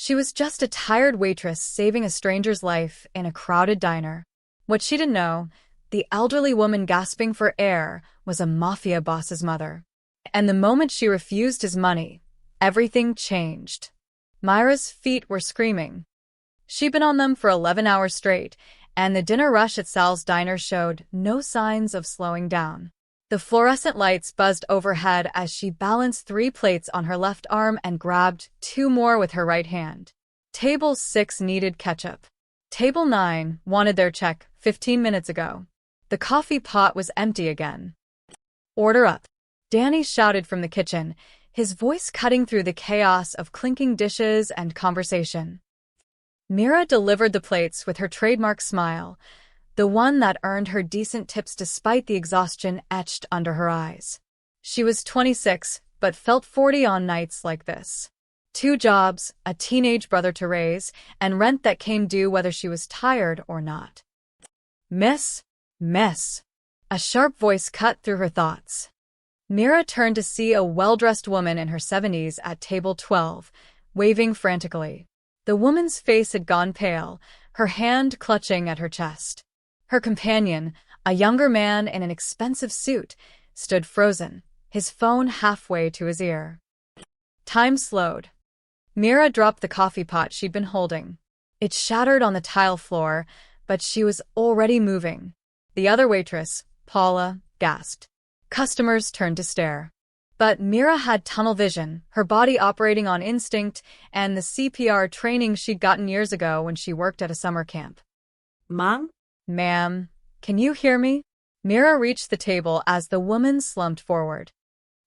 She was just a tired waitress saving a stranger's life in a crowded diner. What she didn't know, the elderly woman gasping for air was a mafia boss's mother. And the moment she refused his money, everything changed. Myra's feet were screaming. She'd been on them for 11 hours straight, and the dinner rush at Sal's diner showed no signs of slowing down. The fluorescent lights buzzed overhead as she balanced 3 plates on her left arm and grabbed 2 more with her right hand. Table 6 needed ketchup. Table 9 wanted their check 15 minutes ago. The coffee pot was empty again. "Order up," Danny shouted from the kitchen, his voice cutting through the chaos of clinking dishes and conversation. Mira delivered the plates with her trademark smile, the one that earned her decent tips despite the exhaustion etched under her eyes. She was 26, but felt 40 on nights like this. 2 jobs, a teenage brother to raise, and rent that came due whether she was tired or not. "Miss? Miss?" A sharp voice cut through her thoughts. Mira turned to see a well-dressed woman in her 70s at table 12, waving frantically. The woman's face had gone pale, her hand clutching at her chest. Her companion, a younger man in an expensive suit, stood frozen, his phone halfway to his ear. Time slowed. Mira dropped the coffee pot she'd been holding. It shattered on the tile floor, but she was already moving. The other waitress, Paula, gasped. Customers turned to stare. But Mira had tunnel vision, her body operating on instinct, and the CPR training she'd gotten years ago when she worked at a summer camp. "Ma'am? "Ma'am, can you hear me?" Mira reached the table as the woman slumped forward.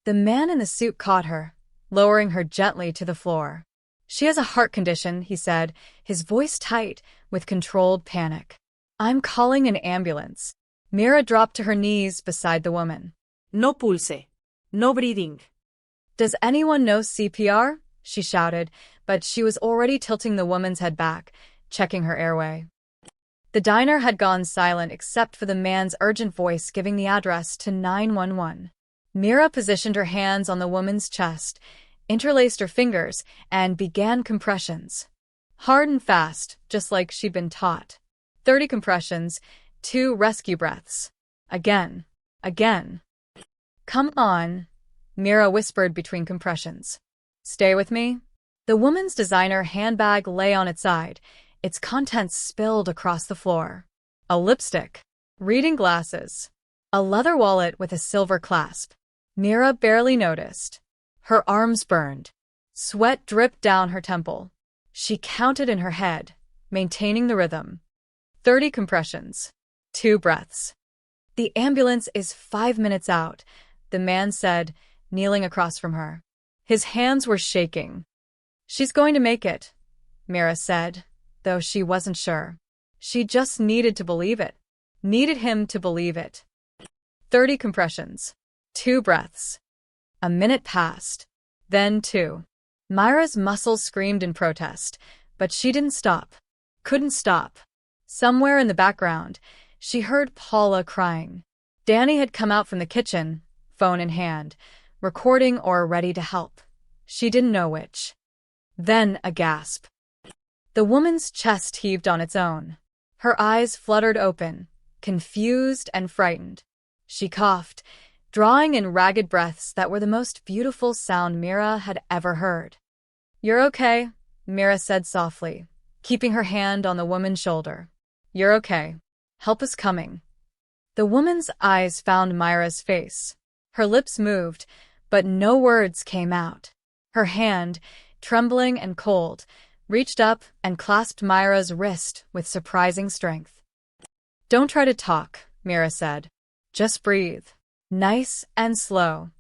The man in the suit caught her, lowering her gently to the floor. "She has a heart condition," he said, his voice tight with controlled panic. "I'm calling an ambulance." Mira dropped to her knees beside the woman. No pulse. No breathing." "Does anyone know CPR?" she shouted, but she was already tilting the woman's head back, checking her airway. The diner had gone silent except for the man's urgent voice giving the address to 911. Mira positioned her hands on the woman's chest, interlaced her fingers, and began compressions. Hard and fast, just like she'd been taught. 30 compressions, 2 rescue breaths. Again. Again. "Come on," Mira whispered between compressions. "Stay with me." The woman's designer handbag lay on its side, its contents spilled across the floor. A lipstick. Reading glasses. A leather wallet with a silver clasp. Mira barely noticed. Her arms burned. Sweat dripped down her temple. She counted in her head, maintaining the rhythm. 30 compressions. 2 breaths. "The ambulance is 5 minutes out," the man said, kneeling across from her. His hands were shaking. "She's going to make it," Mira said, though she wasn't sure. She just needed to believe it. Needed him to believe it. 30 compressions. 2 breaths. A minute passed. Then 2. Myra's muscles screamed in protest, but she didn't stop. Couldn't stop. Somewhere in the background, she heard Paula crying. Danny had come out from the kitchen, phone in hand, recording or ready to help. She didn't know which. Then a gasp. The woman's chest heaved on its own. Her eyes fluttered open, confused and frightened. She coughed, drawing in ragged breaths that were the most beautiful sound Mira had ever heard. "You're okay," Mira said softly, keeping her hand on the woman's shoulder. "You're okay. Help is coming." The woman's eyes found Myra's face. Her lips moved, but no words came out. Her hand, trembling and cold, reached up and clasped Myra's wrist with surprising strength. "Don't try to talk," Mira said. "Just breathe. Nice and slow."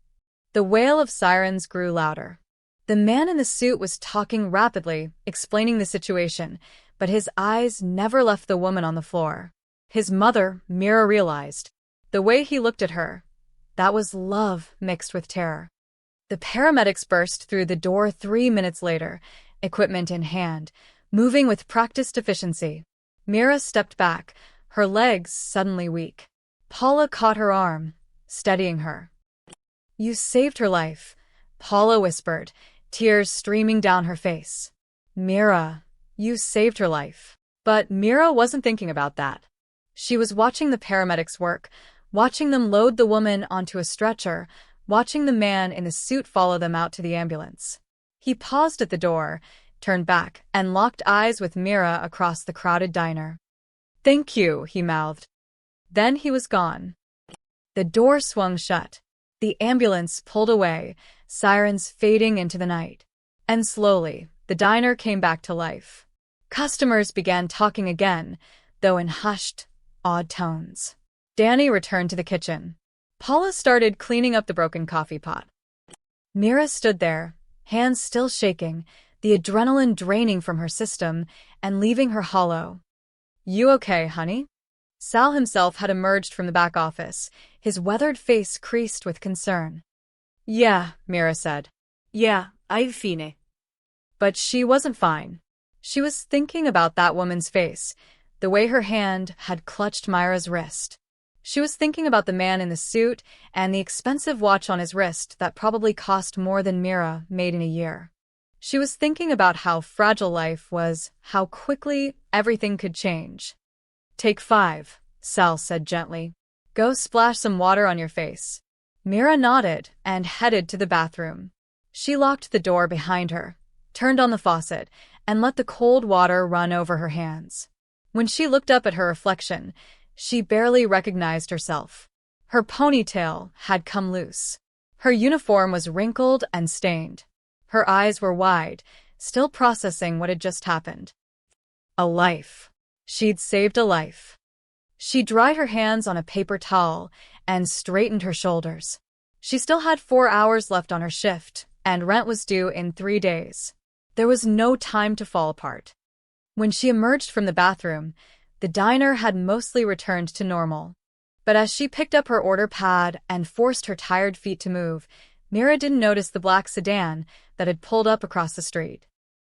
The wail of sirens grew louder. The man in the suit was talking rapidly, explaining the situation, but his eyes never left the woman on the floor. His mother, Mira realized. The way he looked at her, that was love mixed with terror. The paramedics burst through the door 3 minutes later, equipment in hand, moving with practiced efficiency. Mira stepped back, her legs suddenly weak. Paula caught her arm, steadying her. "You saved her life," Paula whispered, tears streaming down her face. Mira, you saved her life. But Mira wasn't thinking about that. She was watching the paramedics work, watching them load the woman onto a stretcher, watching the man in the suit follow them out to the ambulance. He paused at the door, turned back, and locked eyes with Mira across the crowded diner. "Thank you," he mouthed. Then he was gone. The door swung shut. The ambulance pulled away, sirens fading into the night. And slowly, the diner came back to life. Customers began talking again, though in hushed, awed tones. Danny returned to the kitchen. Paula started cleaning up the broken coffee pot. Mira stood there, hands still shaking, the adrenaline draining from her system and leaving her hollow. "You okay, honey?" Sal himself had emerged from the back office, his weathered face creased with concern. "Yeah," Mira said. Yeah, I'm fine. But she wasn't fine. She was thinking about that woman's face, the way her hand had clutched Myra's wrist. She was thinking about the man in the suit and the expensive watch on his wrist that probably cost more than Mira made in a year. She was thinking about how fragile life was, how quickly everything could change. "Take 5, Sal said gently. "Go splash some water on your face." Mira nodded and headed to the bathroom. She locked the door behind her, turned on the faucet, and let the cold water run over her hands. When she looked up at her reflection, she barely recognized herself. Her ponytail had come loose. Her uniform was wrinkled and stained. Her eyes were wide, still processing what had just happened. A life. She'd saved a life. She dried her hands on a paper towel and straightened her shoulders. She still had 4 hours left on her shift, and rent was due in 3 days. There was no time to fall apart. When she emerged from the bathroom, the diner had mostly returned to normal. But as she picked up her order pad and forced her tired feet to move, Mira didn't notice the black sedan that had pulled up across the street.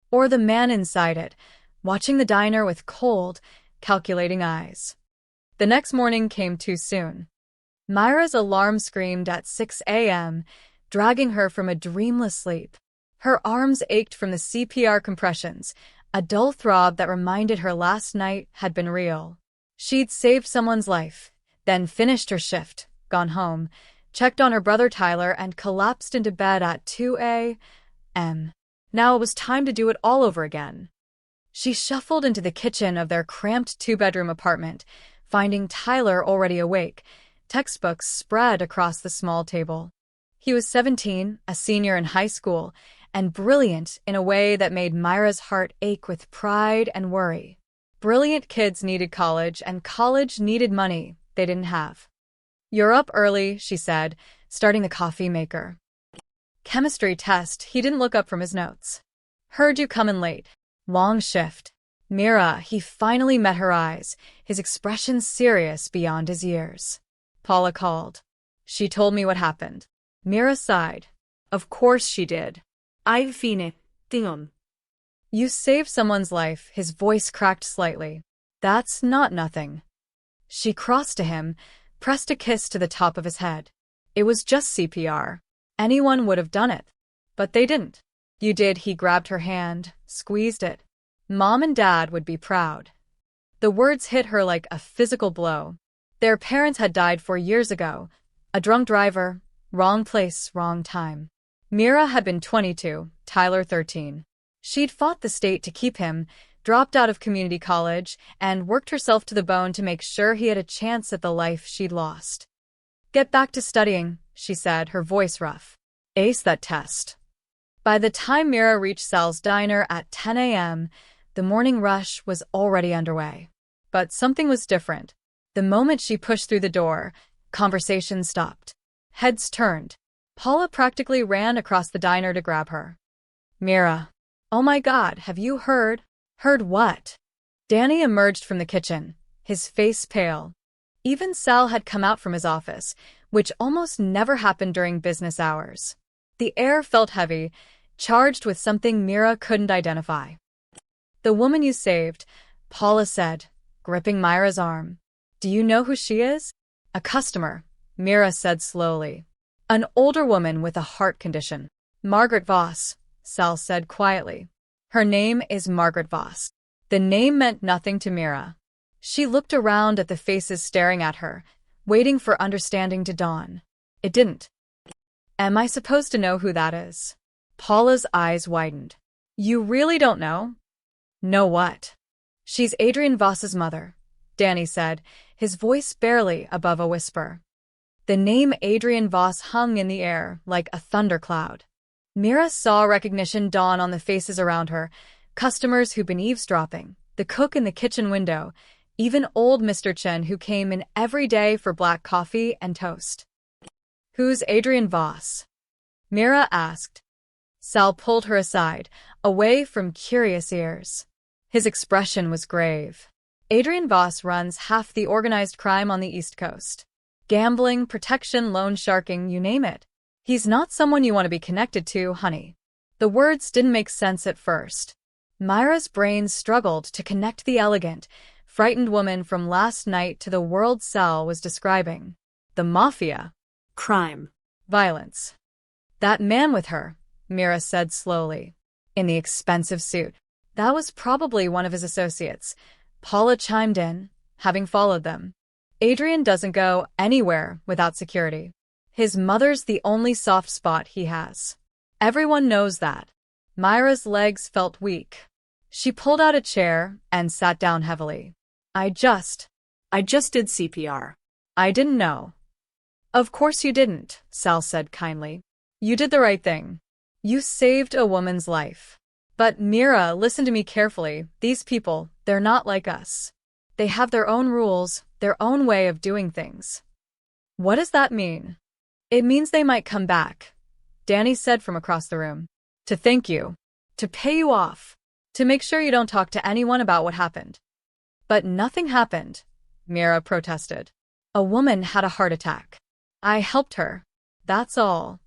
Or the man inside it, watching the diner with cold, calculating eyes. The next morning came too soon. Myra's alarm screamed at 6 a.m., dragging her from a dreamless sleep. Her arms ached from the CPR compressions, a dull throb that reminded her last night had been real. She'd saved someone's life, then finished her shift, gone home, checked on her brother Tyler, and collapsed into bed at 2 a.m. Now it was time to do it all over again. She shuffled into the kitchen of their cramped 2-bedroom apartment, finding Tyler already awake, textbooks spread across the small table. He was 17, a senior in high school, and brilliant in a way that made Myra's heart ache with pride and worry. Brilliant kids needed college, and college needed money they didn't have. "You're up early," she said, starting the coffee maker. "Chemistry test," he didn't look up from his notes. "Heard you coming late." "Long shift." "Mira," he finally met her eyes, his expression serious beyond his years. Paula called. "She told me what happened." Mira sighed. "Of course she did." I'm fine, Tingon. "You saved someone's life," his voice cracked slightly. "That's not nothing." She crossed to him, pressed a kiss to the top of his head. "It was just CPR. Anyone would have done it. But they didn't." "You did." He grabbed her hand, squeezed it. "Mom and Dad would be proud." The words hit her like a physical blow. Their parents had died 4 years ago. A drunk driver, wrong place, wrong time. Mira had been 22, Tyler 13. She'd fought the state to keep him, dropped out of community college, and worked herself to the bone to make sure he had a chance at the life she'd lost. "Get back to studying," she said, her voice rough. "Ace that test." By the time Mira reached Sal's diner at 10 a.m., the morning rush was already underway. But something was different. The moment she pushed through the door, conversation stopped. Heads turned. Paula practically ran across the diner to grab her. "Mira. Oh my God, have you heard?" "Heard what?" Danny emerged from the kitchen, his face pale. Even Sal had come out from his office, which almost never happened during business hours. The air felt heavy, charged with something Mira couldn't identify. "The woman you saved," Paula said, gripping Myra's arm. "Do you know who she is?" "A customer," Mira said slowly. "An older woman with a heart condition." "Margaret Voss," Sal said quietly. Her name is Margaret Voss. The name meant nothing to Mira. She looked around at the faces staring at her, waiting for understanding to dawn. It didn't. Am I supposed to know who that is? Paula's eyes widened. You really don't know? Know what? She's Adrian Voss's mother, Danny said, his voice barely above a whisper. The name Adrian Voss hung in the air like a thundercloud. Mira saw recognition dawn on the faces around her, customers who'd been eavesdropping, the cook in the kitchen window, even old Mr. Chen who came in every day for black coffee and toast. Who's Adrian Voss? Mira asked. Sal pulled her aside, away from curious ears. His expression was grave. Adrian Voss runs half the organized crime on the East Coast. Gambling, protection, loan sharking, you name it. He's not someone you want to be connected to, honey. The words didn't make sense at first. Myra's brain struggled to connect the elegant, frightened woman from last night to the world Sal was describing. The Mafia. Crime. Violence. That man with her, Mira said slowly. In the expensive suit. That was probably one of his associates. Paula chimed in, having followed them. Adrian doesn't go anywhere without security. His mother's the only soft spot he has. Everyone knows that. Myra's legs felt weak. She pulled out a chair and sat down heavily. I just did CPR. I didn't know. Of course you didn't, Sal said kindly. You did the right thing. You saved a woman's life. But Mira, listen to me carefully. These people, they're not like us. They have their own rules, their own way of doing things. What does that mean? It means they might come back, Danny said from across the room. To thank you. To pay you off. To make sure you don't talk to anyone about what happened. But nothing happened, Mira protested. A woman had a heart attack. I helped her. That's all.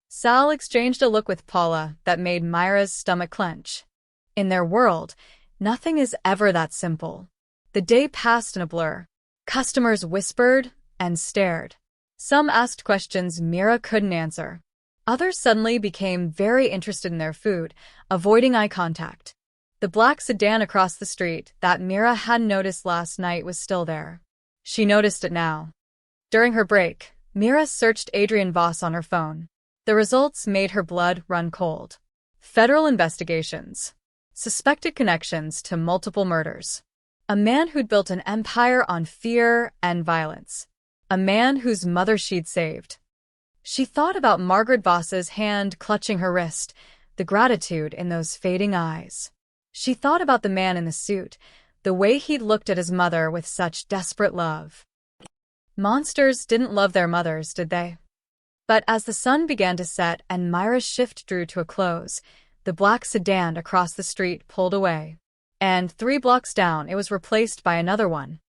Sal exchanged a look with Paula that made Myra's stomach clench. In their world, nothing is ever that simple. The day passed in a blur. Customers whispered and stared. Some asked questions Mira couldn't answer. Others suddenly became very interested in their food, avoiding eye contact. The black sedan across the street that Mira hadn't noticed last night was still there. She noticed it now. During her break, Mira searched Adrian Voss on her phone. The results made her blood run cold. Federal investigations. Suspected connections to multiple murders. A man who'd built an empire on fear and violence. A man whose mother she'd saved. She thought about Margaret Voss's hand clutching her wrist, the gratitude in those fading eyes. She thought about the man in the suit, the way he'd looked at his mother with such desperate love. Monsters didn't love their mothers, did they? But as the sun began to set and Myra's shift drew to a close, the black sedan across the street pulled away. And 3 blocks down, it was replaced by another one.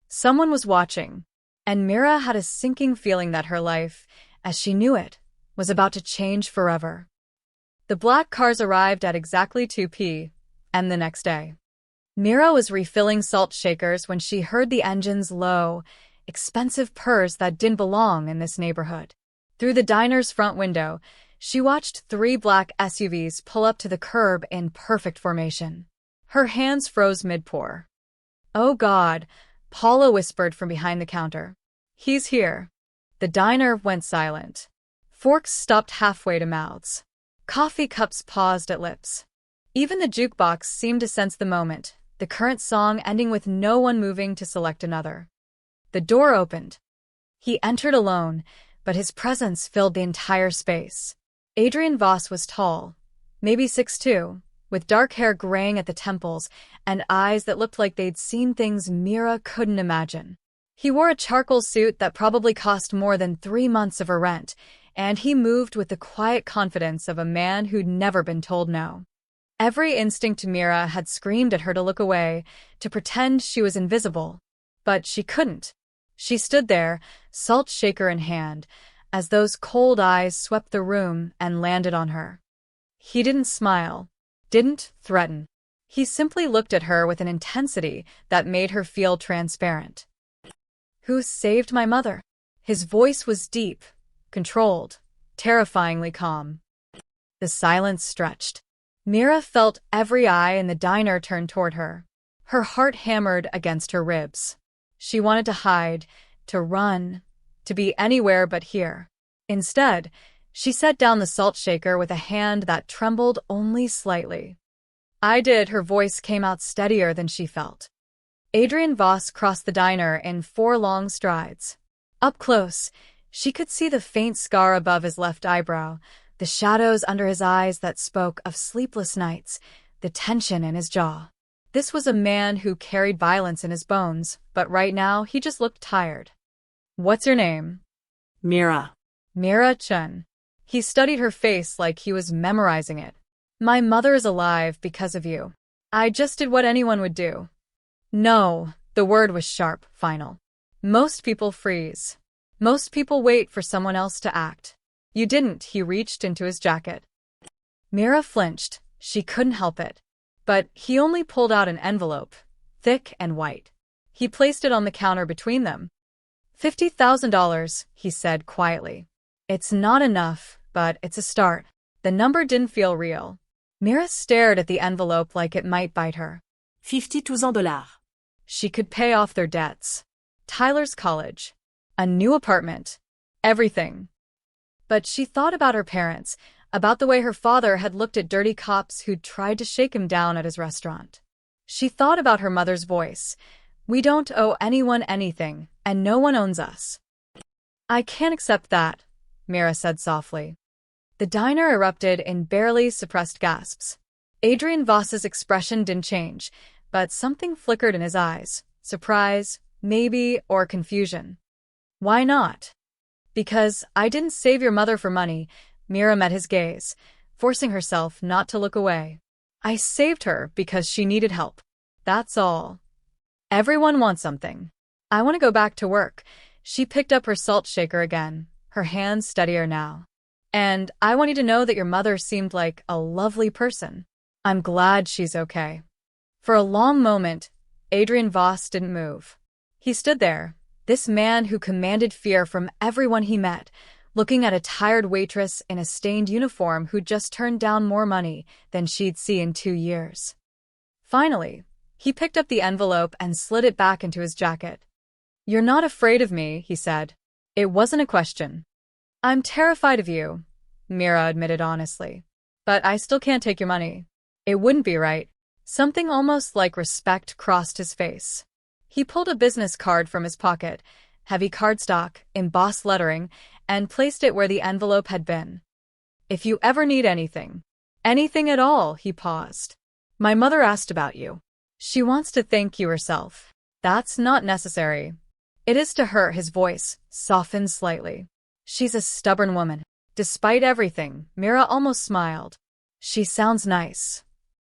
Someone was watching, and Mira had a sinking feeling that her life, as she knew it, was about to change forever. The black cars arrived at exactly 2 p.m. the next day. Mira was refilling salt shakers when she heard the engine's low, expensive purrs that didn't belong in this neighborhood. Through the diner's front window, she watched 3 black SUVs pull up to the curb in perfect formation. Her hands froze mid-pour. Oh God, Paula whispered from behind the counter. He's here. The diner went silent. Forks stopped halfway to mouths. Coffee cups paused at lips. Even the jukebox seemed to sense the moment, the current song ending with no one moving to select another. The door opened. He entered alone, but his presence filled the entire space. Adrian Voss was tall, maybe 6'2", with dark hair graying at the temples and eyes that looked like they'd seen things Mira couldn't imagine. He wore a charcoal suit that probably cost more than 3 months of her rent, and he moved with the quiet confidence of a man who'd never been told no. Every instinct Mira had screamed at her to look away, to pretend she was invisible. But she couldn't. She stood there, salt shaker in hand, as those cold eyes swept the room and landed on her. He didn't smile, didn't threaten. He simply looked at her with an intensity that made her feel transparent. Who saved my mother? His voice was deep, controlled, terrifyingly calm. The silence stretched. Mira felt every eye in the diner turn toward her. Her heart hammered against her ribs. She wanted to hide, to run, to be anywhere but here. Instead, she set down the salt shaker with a hand that trembled only slightly. "I did," her voice came out steadier than she felt. Adrian Voss crossed the diner in 4 long strides. Up close, she could see the faint scar above his left eyebrow, the shadows under his eyes that spoke of sleepless nights, the tension in his jaw. This was a man who carried violence in his bones, but right now he just looked tired. "What's your name?" Mira. "Mira Chen." He studied her face like he was memorizing it. "My mother is alive because of you. I just did what anyone would do." "No," the word was sharp, final. "Most people freeze. Most people wait for someone else to act. You didn't." He reached into his jacket. Mira flinched. She couldn't help it. But he only pulled out an envelope, thick and white. He placed it on the counter between them. $50,000, he said quietly. "It's not enough, but it's a start." The number didn't feel real. Mira stared at the envelope like it might bite her. $52,000. She could pay off their debts. Tyler's college. A new apartment. Everything. But she thought about her parents, about the way her father had looked at dirty cops who'd tried to shake him down at his restaurant. She thought about her mother's voice. "We don't owe anyone anything, and no one owns us." "I can't accept that," Mira said softly. The diner erupted in barely suppressed gasps. Adrian Voss's expression didn't change, but something flickered in his eyes. Surprise, maybe, or confusion. "Why not?" "Because I didn't save your mother for money." Mira met his gaze, forcing herself not to look away. "I saved her because she needed help. That's all. Everyone wants something. I want to go back to work." She picked up her salt shaker again, her hands steadier now. "And I want you to know that your mother seemed like a lovely person. I'm glad she's okay." For a long moment, Adrian Voss didn't move. He stood there, this man who commanded fear from everyone he met, looking at a tired waitress in a stained uniform who'd just turned down more money than she'd see in 2 years. Finally, he picked up the envelope and slid it back into his jacket. "You're not afraid of me," he said. It wasn't a question. "I'm terrified of you," Mira admitted honestly. "But I still can't take your money. It wouldn't be right." Something almost like respect crossed his face. He pulled a business card from his pocket, heavy cardstock, embossed lettering, and placed it where the envelope had been. "If you ever need anything at all," he paused. "My mother asked about you. She wants to thank you herself." "That's not necessary." "It is to her." His voice softened slightly. "She's a stubborn woman." Despite everything, Mira almost smiled. "She sounds nice."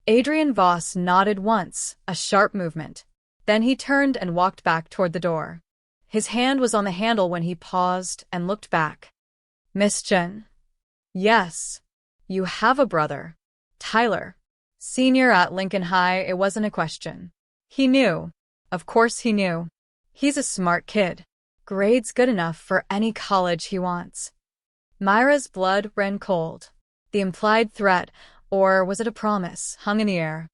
Adrian Voss nodded once, a sharp movement. Then he turned and walked back toward the door. His hand was on the handle when he paused and looked back. "Miss Chen?" "Yes. You have a brother. Tyler. Senior at Lincoln High." It wasn't a question. He knew. Of course he knew. He's a smart kid. Grades good enough for any college he wants. Myra's blood ran cold. The implied threat, or was it a promise, hung in the air.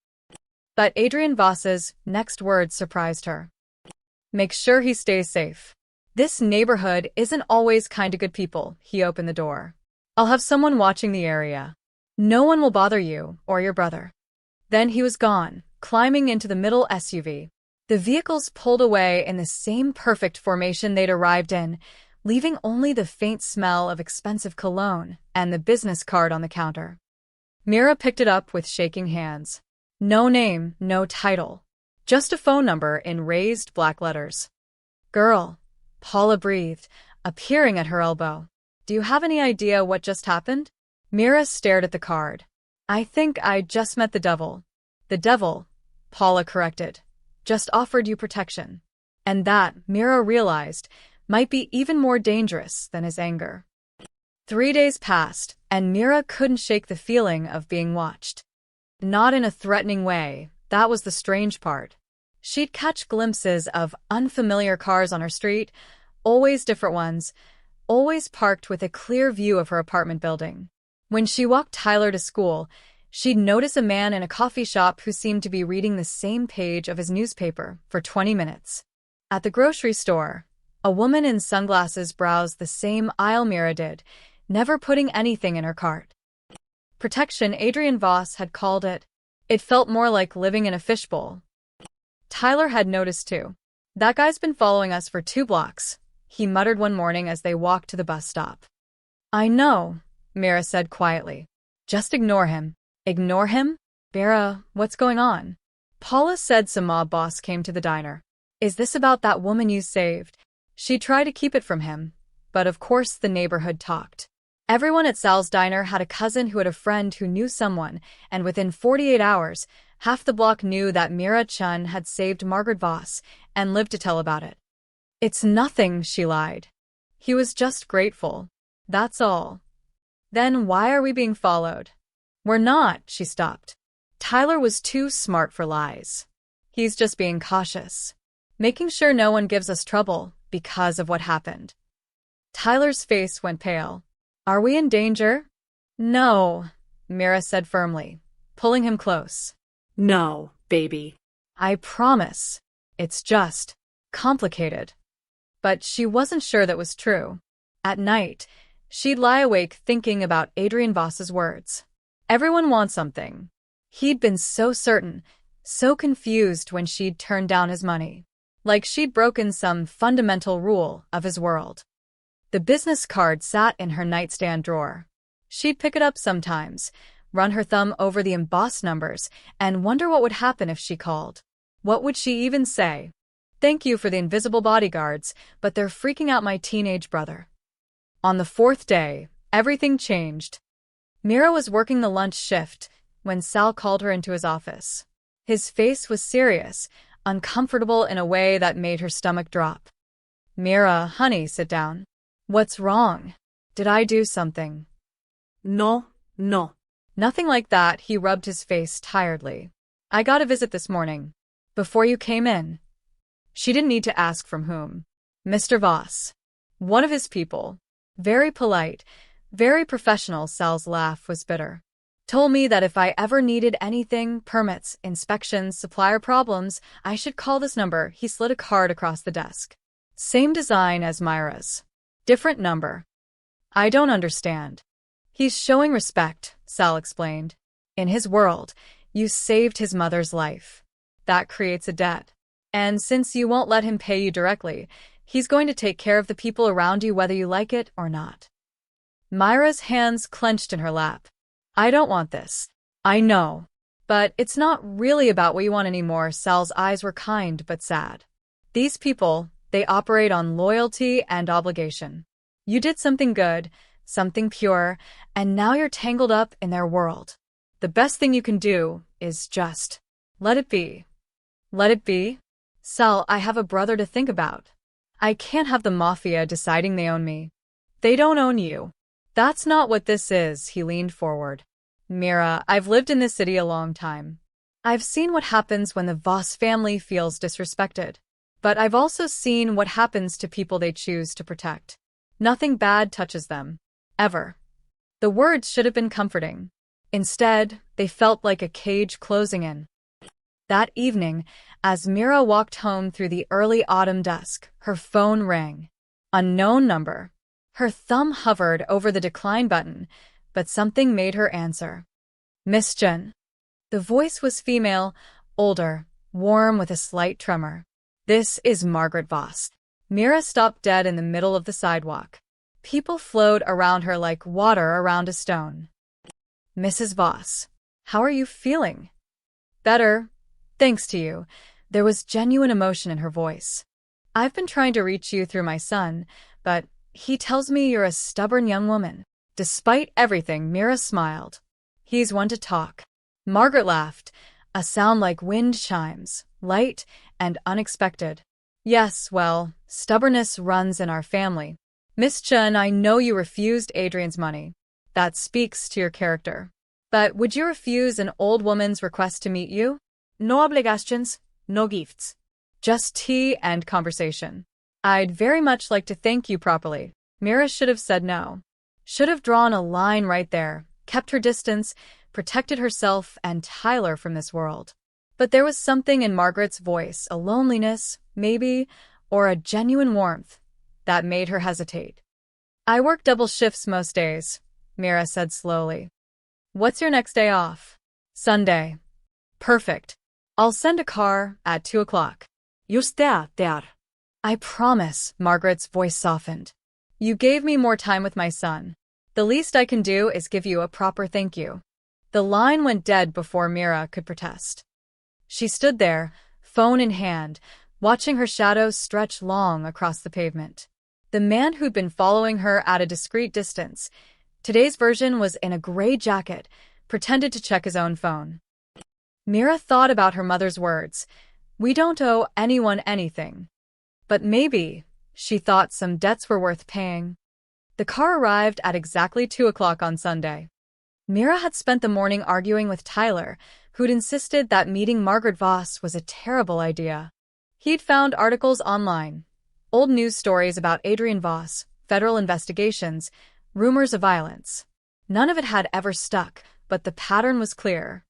But Adrian Voss's next words surprised her. "Make sure he stays safe. This neighborhood isn't always kind to good people." He opened the door. "I'll have someone watching the area. No one will bother you or your brother." Then he was gone, climbing into the middle SUV. The vehicles pulled away in the same perfect formation they'd arrived in, leaving only the faint smell of expensive cologne and the business card on the counter. Mira picked it up with shaking hands. No name, no title. Just a phone number in raised black letters. "Girl," Paula breathed, appearing at her elbow. "Do you have any idea what just happened?" Mira stared at the card. "I think I just met the devil." "The devil," Paula corrected, "just offered you protection." And that, Mira realized, might be even more dangerous than his anger. 3 days passed, and Mira couldn't shake the feeling of being watched. Not in a threatening way, that was the strange part. She'd catch glimpses of unfamiliar cars on her street, always different ones, always parked with a clear view of her apartment building. When she walked Tyler to school, She'd notice a man in a coffee shop who seemed to be reading the same page of his newspaper for 20 minutes. At the grocery store, a woman in sunglasses browsed the same aisle Mira did, never putting anything in her cart. Protection, Adrian Voss had called it. It felt more like living in a fishbowl. Tyler had noticed too. That guy's been following us for 2 blocks, he muttered one morning as they walked to the bus stop. I know, Mira said quietly. Just ignore him. Ignore him? Vera, what's going on? Paula said some mob boss came to the diner. Is this about that woman you saved? She tried to keep it from him, but of course the neighborhood talked. Everyone at Sal's diner had a cousin who had a friend who knew someone, and within 48 hours, half the block knew that Mira Chun had saved Margaret Voss and lived to tell about it. It's nothing, she lied. He was just grateful. That's all. Then why are we being followed? We're not, she stopped. Tyler was too smart for lies. He's just being cautious. Making sure no one gives us trouble because of what happened. Tyler's face went pale. Are we in danger? No, Mira said firmly, pulling him close. No, baby. I promise. It's just complicated. But she wasn't sure that was true. At night, she'd lie awake thinking about Adrian Voss's words. Everyone wants something. He'd been so certain, so confused when she'd turned down his money. Like she'd broken some fundamental rule of his world. The business card sat in her nightstand drawer. She'd pick it up sometimes, run her thumb over the embossed numbers, and wonder what would happen if she called. What would she even say? Thank you for the invisible bodyguards, but they're freaking out my teenage brother. On the 4th day, everything changed. Mira was working the lunch shift when Sal called her into his office. His face was serious, uncomfortable in a way that made her stomach drop. Mira, honey, sit down. What's wrong? Did I do something? No. Nothing like that, he rubbed his face tiredly. I got a visit this morning. Before you came in. She didn't need to ask from whom. Mr. Voss. One of his people. Very polite, very professional. Sal's laugh was bitter. Told me that if I ever needed anything, permits, inspections, supplier problems, I should call this number. He slid a card across the desk. Same design as Myra's. Different number. I don't understand. He's showing respect, Sal explained. In his world, you saved his mother's life. That creates a debt. And since you won't let him pay you directly, he's going to take care of the people around you whether you like it or not. Myra's hands clenched in her lap. I don't want this. I know. But it's not really about what you want anymore. Sal's eyes were kind but sad. These people, they operate on loyalty and obligation. You did something good, something pure, and now you're tangled up in their world. The best thing you can do is just let it be. Let it be? Sal, I have a brother to think about. I can't have the Mafia deciding they own me. They don't own you. That's not what this is, he leaned forward. Mira, I've lived in this city a long time. I've seen what happens when the Voss family feels disrespected. But I've also seen what happens to people they choose to protect. Nothing bad touches them. Ever. The words should have been comforting. Instead, they felt like a cage closing in. That evening, as Mira walked home through the early autumn dusk, her phone rang. Unknown number. Her thumb hovered over the decline button, but something made her answer. Miss Jen. The voice was female, older, warm with a slight tremor. This is Margaret Voss. Mira stopped dead in the middle of the sidewalk. People flowed around her like water around a stone. Mrs. Voss, how are you feeling? Better, thanks to you. There was genuine emotion in her voice. I've been trying to reach you through my son, but he tells me you're a stubborn young woman. Despite everything, Mira smiled. He's one to talk. Margaret laughed, a sound like wind chimes, light and unexpected. Yes, well, stubbornness runs in our family. Miss Chun, I know you refused Adrian's money. That speaks to your character. But would you refuse an old woman's request to meet you? No obligations, no gifts. Just tea and conversation. I'd very much like to thank you properly. Mira should have said no. Should have drawn a line right there, kept her distance, protected herself and Tyler from this world. But there was something in Margaret's voice, a loneliness, maybe, or a genuine warmth, that made her hesitate. "I work double shifts most days," Mira said slowly. "What's your next day off?" "Sunday." "Perfect. I'll send a car at 2 o'clock. Just there. "I promise," Margaret's voice softened. "You gave me more time with my son. The least I can do is give you a proper thank you." The line went dead before Mira could protest. She stood there, phone in hand, watching her shadow stretch long across the pavement. The man who'd been following her at a discreet distance, today's version was in a gray jacket, pretended to check his own phone. Mira thought about her mother's words, "We don't owe anyone anything." But maybe, she thought, some debts were worth paying. The car arrived at exactly 2 o'clock on Sunday. Mira had spent the morning arguing with Tyler, who'd insisted that meeting Margaret Voss was a terrible idea. He'd found articles online, old news stories about Adrian Voss, federal investigations, rumors of violence. None of it had ever stuck, but the pattern was clear.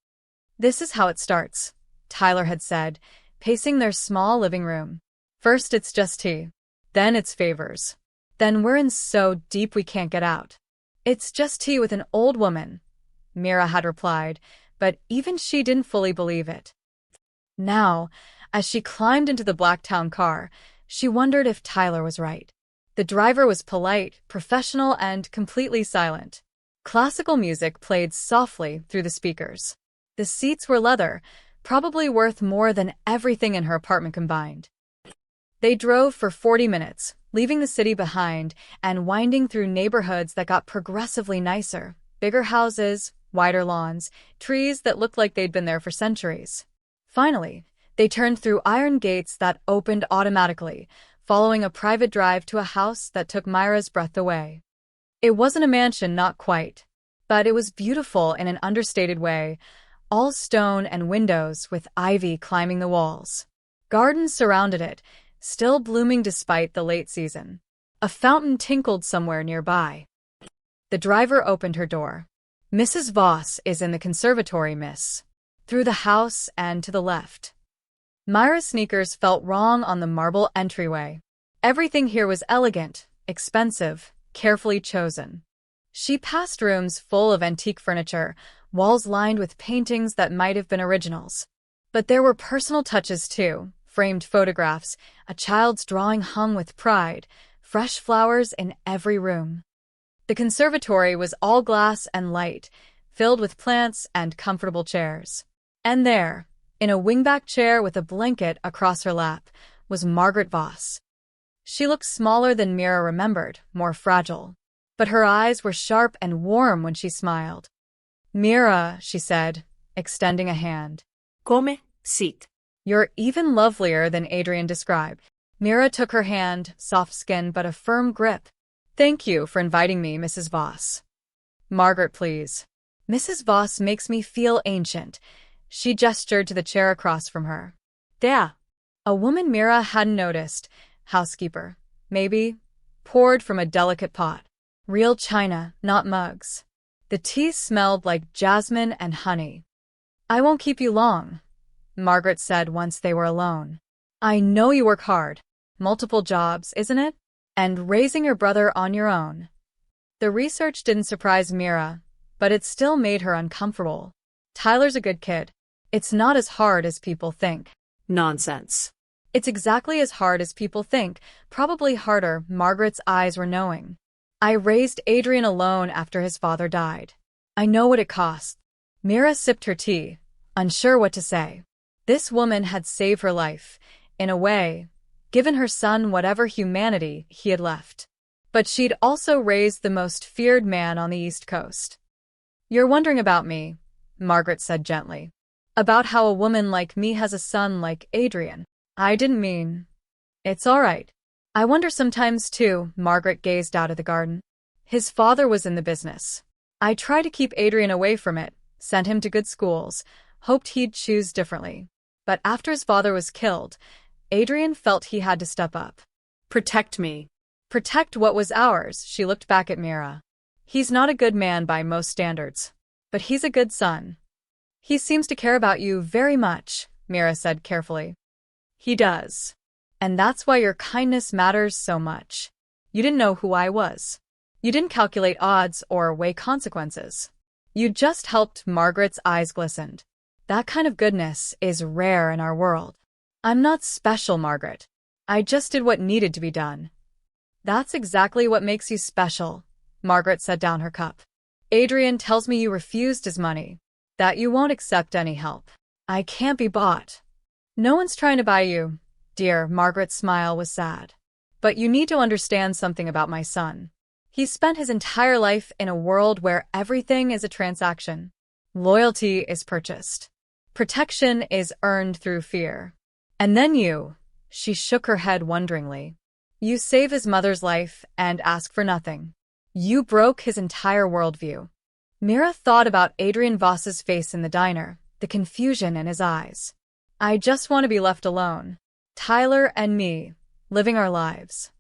"This is how it starts," Tyler had said, pacing their small living room. "First it's just tea. Then it's favors. Then we're in so deep we can't get out." "It's just tea with an old woman," Mira had replied, but even she didn't fully believe it. Now, as she climbed into the Blacktown car, she wondered if Tyler was right. The driver was polite, professional, and completely silent. Classical music played softly through the speakers. The seats were leather, probably worth more than everything in her apartment combined. They drove for 40 minutes, leaving the city behind and winding through neighborhoods that got progressively nicer. Bigger houses, wider lawns, trees that looked like they'd been there for centuries. Finally, they turned through iron gates that opened automatically, following a private drive to a house that took Myra's breath away. It wasn't a mansion, not quite, but it was beautiful in an understated way, all stone and windows with ivy climbing the walls. Gardens surrounded it, still blooming despite the late season. A fountain tinkled somewhere nearby. The driver opened her door. "Mrs. Voss is in the conservatory, miss." Through the house and to the left. Myra's sneakers felt wrong on the marble entryway. Everything here was elegant, expensive, carefully chosen. She passed rooms full of antique furniture, walls lined with paintings that might have been originals. But there were personal touches too, framed photographs, a child's drawing hung with pride, fresh flowers in every room. The conservatory was all glass and light, filled with plants and comfortable chairs. And there, in a wingback chair with a blanket across her lap, was Margaret Voss. She looked smaller than Mira remembered, more fragile. But her eyes were sharp and warm when she smiled. "Mira," she said, extending a hand. Come, sit. "You're even lovelier than Adrian described." Mira took her hand, soft skin but a firm grip. "Thank you for inviting me, Mrs. Voss." "Margaret, please." "Mrs. Voss makes me feel ancient." She gestured to the chair across from her. "There." A woman Mira hadn't noticed, housekeeper, maybe, poured from a delicate pot. Real china, not mugs. The tea smelled like jasmine and honey. "I won't keep you long," Margaret said once they were alone. "I know you work hard. Multiple jobs, isn't it? And raising your brother on your own." The research didn't surprise Mira, but it still made her uncomfortable. "Tyler's a good kid. It's not as hard as people think." Nonsense. "It's exactly as hard as people think, probably harder." Margaret's eyes were knowing. "I raised Adrian alone after his father died. I know what it cost." Mira sipped her tea, unsure what to say. This woman had saved her life, in a way, given her son whatever humanity he had left. But she'd also raised the most feared man on the East Coast. "You're wondering about me," Margaret said gently. "About how a woman like me has a son like Adrian. I didn't mean." "It's all right. I wonder sometimes too." Margaret gazed out at the garden. "His father was in the business. I tried to keep Adrian away from it, sent him to good schools, hoped he'd choose differently. But after his father was killed, Adrian felt he had to step up. Protect me." "Protect what was ours." She looked back at Mira. "He's not a good man by most standards." But he's a good son. He seems to care about you very much, Mira said carefully. He does. And that's why your kindness matters so much. You didn't know who I was. You didn't calculate odds or weigh consequences. You just helped. Margaret's eyes glistened. That kind of goodness is rare in our world. I'm not special, Margaret. I just did what needed to be done. That's exactly what makes you special, Margaret set down her cup. Adrian tells me you refused his money, that you won't accept any help. I can't be bought. No one's trying to buy you, dear. Margaret's smile was sad. But you need to understand something about my son. He's spent his entire life in a world where everything is a transaction. Loyalty is purchased. Protection is earned through fear. And then you, she shook her head wonderingly. You save his mother's life and ask for nothing. You broke his entire worldview. Mira thought about Adrian Voss's face in the diner, the confusion in his eyes. I just want to be left alone. Tyler and me, living our lives.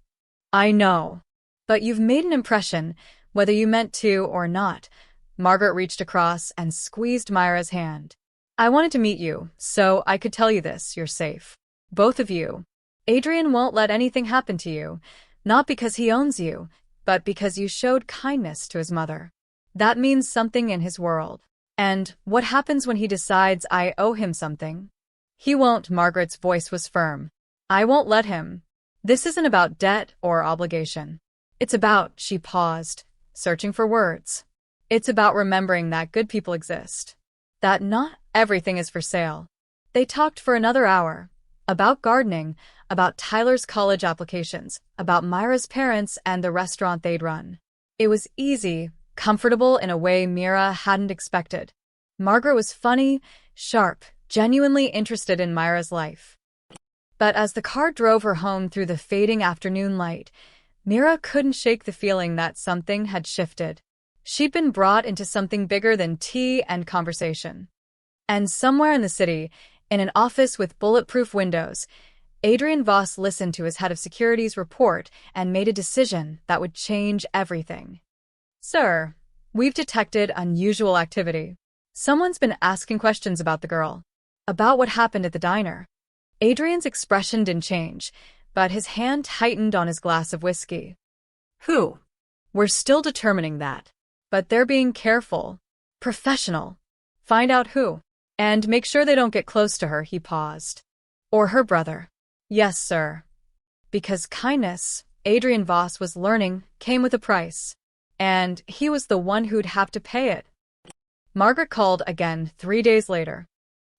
I know. But you've made an impression, whether you meant to or not. Margaret reached across and squeezed Myra's hand. I wanted to meet you, so I could tell you this. You're safe. Both of you. Adrian won't let anything happen to you, not because he owns you, but because you showed kindness to his mother. That means something in his world. And what happens when he decides I owe him something? He won't. Margaret's voice was firm. I won't let him. This isn't about debt or obligation. It's about, she paused, searching for words. It's about remembering that good people exist. That not everything is for sale. They talked for another hour. About gardening, about Tyler's college applications, about Myra's parents and the restaurant they'd run. It was easy, comfortable in a way Mira hadn't expected. Margaret was funny, sharp, genuinely interested in Myra's life. But as the car drove her home through the fading afternoon light, Mira couldn't shake the feeling that something had shifted. She'd been brought into something bigger than tea and conversation. And somewhere in the city, in an office with bulletproof windows, Adrian Voss listened to his head of security's report and made a decision that would change everything. Sir, we've detected unusual activity. Someone's been asking questions about the girl. About what happened at the diner. Adrian's expression didn't change, but his hand tightened on his glass of whiskey. Who? We're still determining that. But they're being careful. Professional. Find out who. And make sure they don't get close to her. He paused. Or her brother. Yes, sir. Because kindness, Adrian Voss was learning, came with a price. And he was the one who'd have to pay it. Margaret called again 3 days later.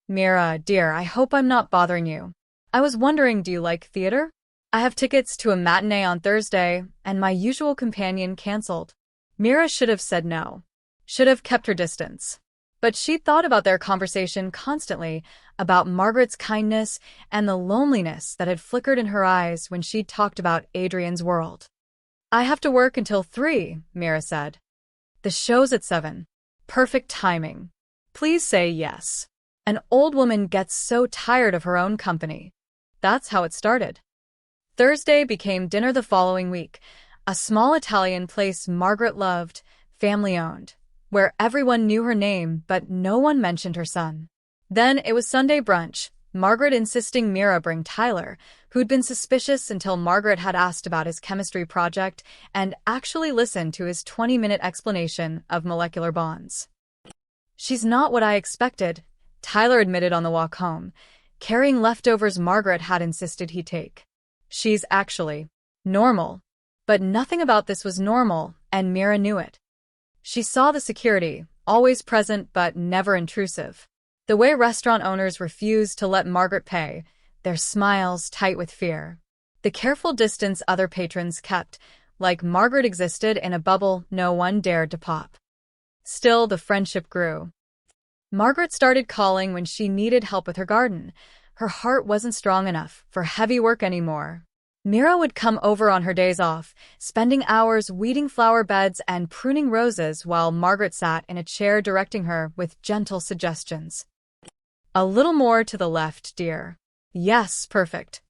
Mira, dear, I hope I'm not bothering you. I was wondering, do you like theater? I have tickets to a matinee on Thursday, and my usual companion canceled. Mira should have said no. Should have kept her distance. But she'd thought about their conversation constantly, about Margaret's kindness and the loneliness that had flickered in her eyes when she'd talked about Adrian's world. I have to work until 3, Mira said. The show's at 7. Perfect timing. Please say yes. An old woman gets so tired of her own company. That's how it started. Thursday became dinner the following week, a small Italian place Margaret loved, family-owned, where everyone knew her name but no one mentioned her son. Then it was Sunday brunch, Margaret insisting Mira bring Tyler, who'd been suspicious until Margaret had asked about his chemistry project and actually listened to his 20-minute explanation of molecular bonds. She's not what I expected, Tyler admitted on the walk home, carrying leftovers Margaret had insisted he take. She's actually normal. But nothing about this was normal, and Mira knew it. She saw the security, always present but never intrusive. The way restaurant owners refused to let Margaret pay, their smiles tight with fear. The careful distance other patrons kept, like Margaret existed in a bubble no one dared to pop. Still, the friendship grew. Margaret started calling when she needed help with her garden. Her heart wasn't strong enough for heavy work anymore. Mira would come over on her days off, spending hours weeding flower beds and pruning roses while Margaret sat in a chair directing her with gentle suggestions. A little more to the left, dear. Yes, perfect.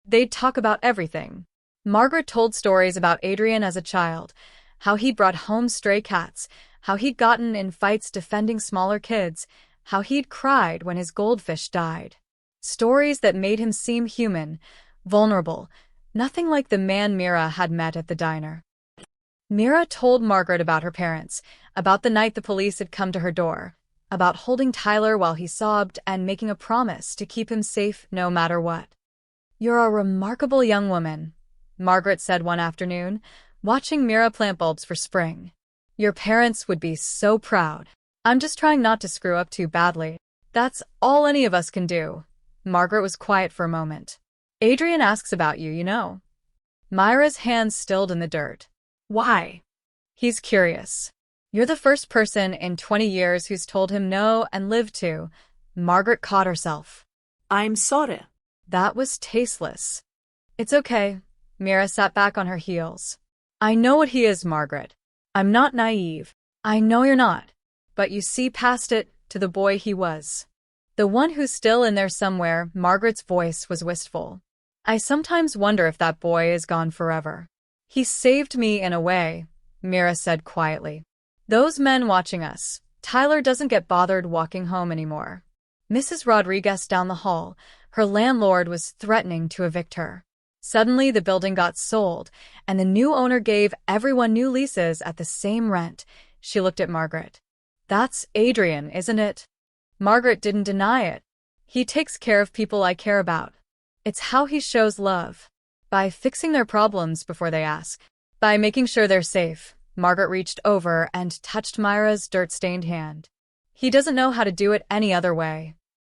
They'd talk about everything. Margaret told stories about Adrian as a child, how he brought home stray cats, how he'd gotten in fights defending smaller kids, how he'd cried when his goldfish died. Stories that made him seem human, vulnerable, nothing like the man Mira had met at the diner. Mira told Margaret about her parents, about the night the police had come to her door, about holding Tyler while he sobbed and making a promise to keep him safe no matter what. "You're a remarkable young woman," Margaret said one afternoon, watching Mira plant bulbs for spring. "Your parents would be so proud. I'm just trying not to screw up too badly. That's all any of us can do." Margaret was quiet for a moment. "Adrian asks about you, you know." Myra's hands stilled in the dirt. Why? "He's curious. You're the first person in 20 years who's told him no and lived to." Margaret caught herself. I'm sorry. That was tasteless. "It's okay." Mira sat back on her heels. "I know what he is, Margaret. I'm not naive. I know you're not. But you see past it to the boy he was. The one who's still in there somewhere." Margaret's voice was wistful. "I sometimes wonder if that boy is gone forever." "He saved me in a way," Mira said quietly. "Those men watching us, Tyler doesn't get bothered walking home anymore." Mrs. Rodriguez down the hall, her landlord was threatening to evict her. Suddenly the building got sold, and the new owner gave everyone new leases at the same rent. She looked at Margaret. "That's Adrian, isn't it?" Margaret didn't deny it. "He takes care of people I care about. It's how he shows love. By fixing their problems before they ask. By making sure they're safe." Margaret reached over and touched Myra's dirt-stained hand. "He doesn't know how to do it any other way."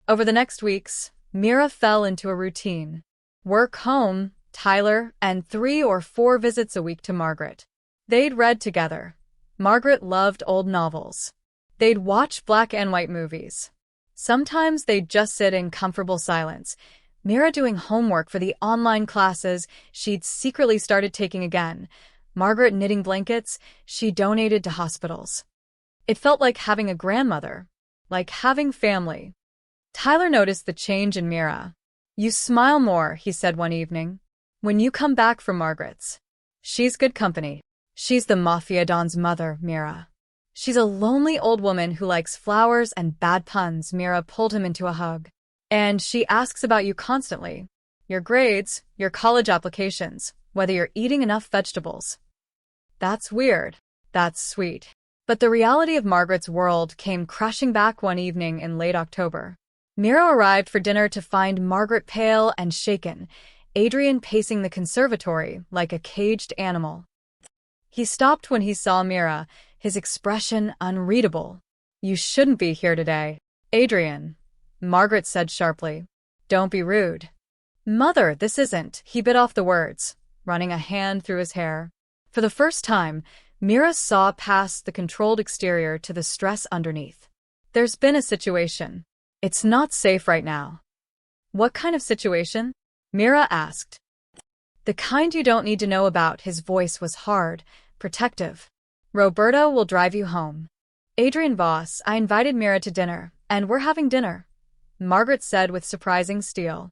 Over the next weeks, Mira fell into a routine. Work, home, Tyler, and 3 or 4 visits a week to Margaret. They'd read together. Margaret loved old novels. They'd watch black and white movies. Sometimes they'd just sit in comfortable silence, Mira doing homework for the online classes she'd secretly started taking again, Margaret knitting blankets she donated to hospitals. It felt like having a grandmother, like having family. Tyler noticed the change in Mira. "You smile more," he said one evening, "when you come back from Margaret's. She's good company. She's the Mafia Don's mother, Mira. She's a lonely old woman who likes flowers and bad puns." Mira pulled him into a hug. "And she asks about you constantly. Your grades, your college applications, whether you're eating enough vegetables." That's weird. That's sweet. But the reality of Margaret's world came crashing back one evening in late October. Mira arrived for dinner to find Margaret pale and shaken, Adrian pacing the conservatory like a caged animal. He stopped when he saw Mira, his expression unreadable. "You shouldn't be here today, Adrian," Margaret said sharply. "Don't be rude." "Mother, this isn't." He bit off the words, running a hand through his hair. For the first time, Mira saw past the controlled exterior to the stress underneath. "There's been a situation. It's not safe right now." "What kind of situation?" Mira asked. "The kind you don't need to know about." His voice was hard, protective. "Roberto will drive you home." "Adrian, boss, I invited Mira to dinner, and we're having dinner," Margaret said with surprising steel.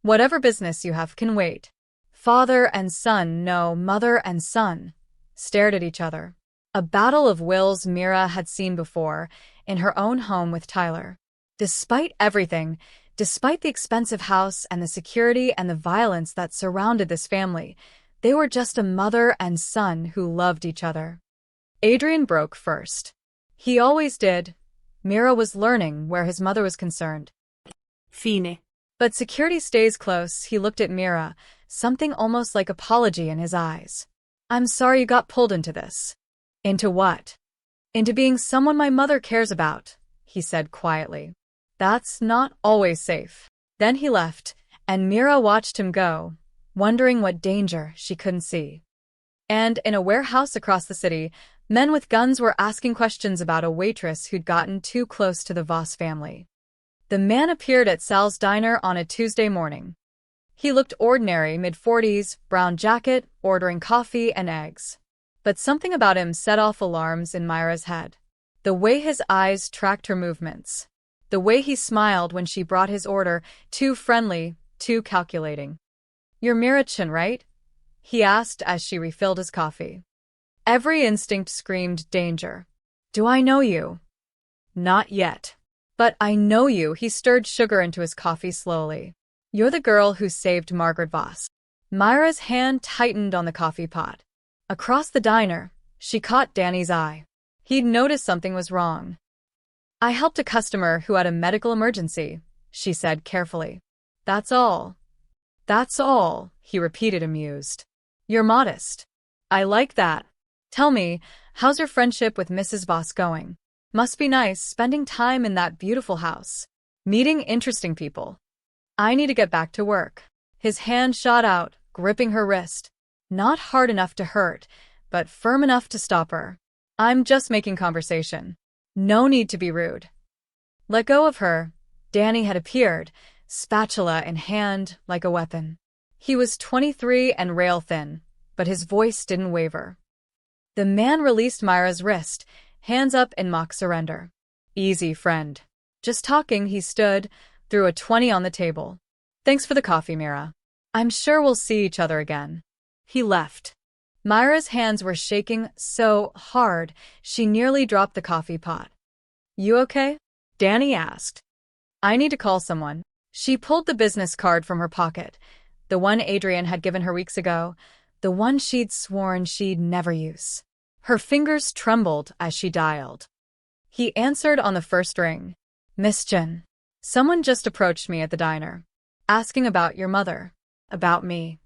"Whatever business you have can wait." Father and son, no, mother and son, stared at each other. A battle of wills Mira had seen before, in her own home with Tyler. Despite everything, despite the expensive house and the security and the violence that surrounded this family, they were just a mother and son who loved each other. Adrian broke first. He always did. Mira was learning where his mother was concerned. Fine. But security stays close. He looked at Mira, something almost like apology in his eyes. "I'm sorry you got pulled into this." "Into what?" "Into being someone my mother cares about," he said quietly. "That's not always safe." Then he left, and Mira watched him go, wondering what danger she couldn't see. And in a warehouse across the city, men with guns were asking questions about a waitress who'd gotten too close to the Voss family. The man appeared at Sal's diner on a Tuesday morning. He looked ordinary, mid-40s, brown jacket, ordering coffee and eggs. But something about him set off alarms in Myra's head. The way his eyes tracked her movements. The way he smiled when she brought his order, too friendly, too calculating. "You're Mirachin, right?" he asked as she refilled his coffee. Every instinct screamed danger. Do I know you? Not yet. But I know you. He stirred sugar into his coffee slowly. You're the girl who saved Margaret Voss. Myra's hand tightened on the coffee pot. Across the diner, she caught Danny's eye. He'd noticed something was wrong. I helped a customer who had a medical emergency, she said carefully. That's all. That's all, he repeated amused. You're modest. I like that. Tell me, how's your friendship with Mrs. Voss going? Must be nice spending time in that beautiful house. Meeting interesting people. I need to get back to work. His hand shot out, gripping her wrist. Not hard enough to hurt, but firm enough to stop her. I'm just making conversation. No need to be rude. Let go of her. Danny had appeared, spatula in hand like a weapon. He was 23 and rail-thin, but his voice didn't waver. The man released Myra's wrist, hands up in mock surrender. Easy, friend. Just talking, he stood, threw a 20 on the table. Thanks for the coffee, Myra. I'm sure we'll see each other again. He left. Myra's hands were shaking so hard, she nearly dropped the coffee pot. You okay? Danny asked. I need to call someone. She pulled the business card from her pocket, the one Adrian had given her weeks ago, the one she'd sworn she'd never use. Her fingers trembled as she dialed. He answered on the first ring. Miss Jen. Someone just approached me at the diner, asking about your mother. About me.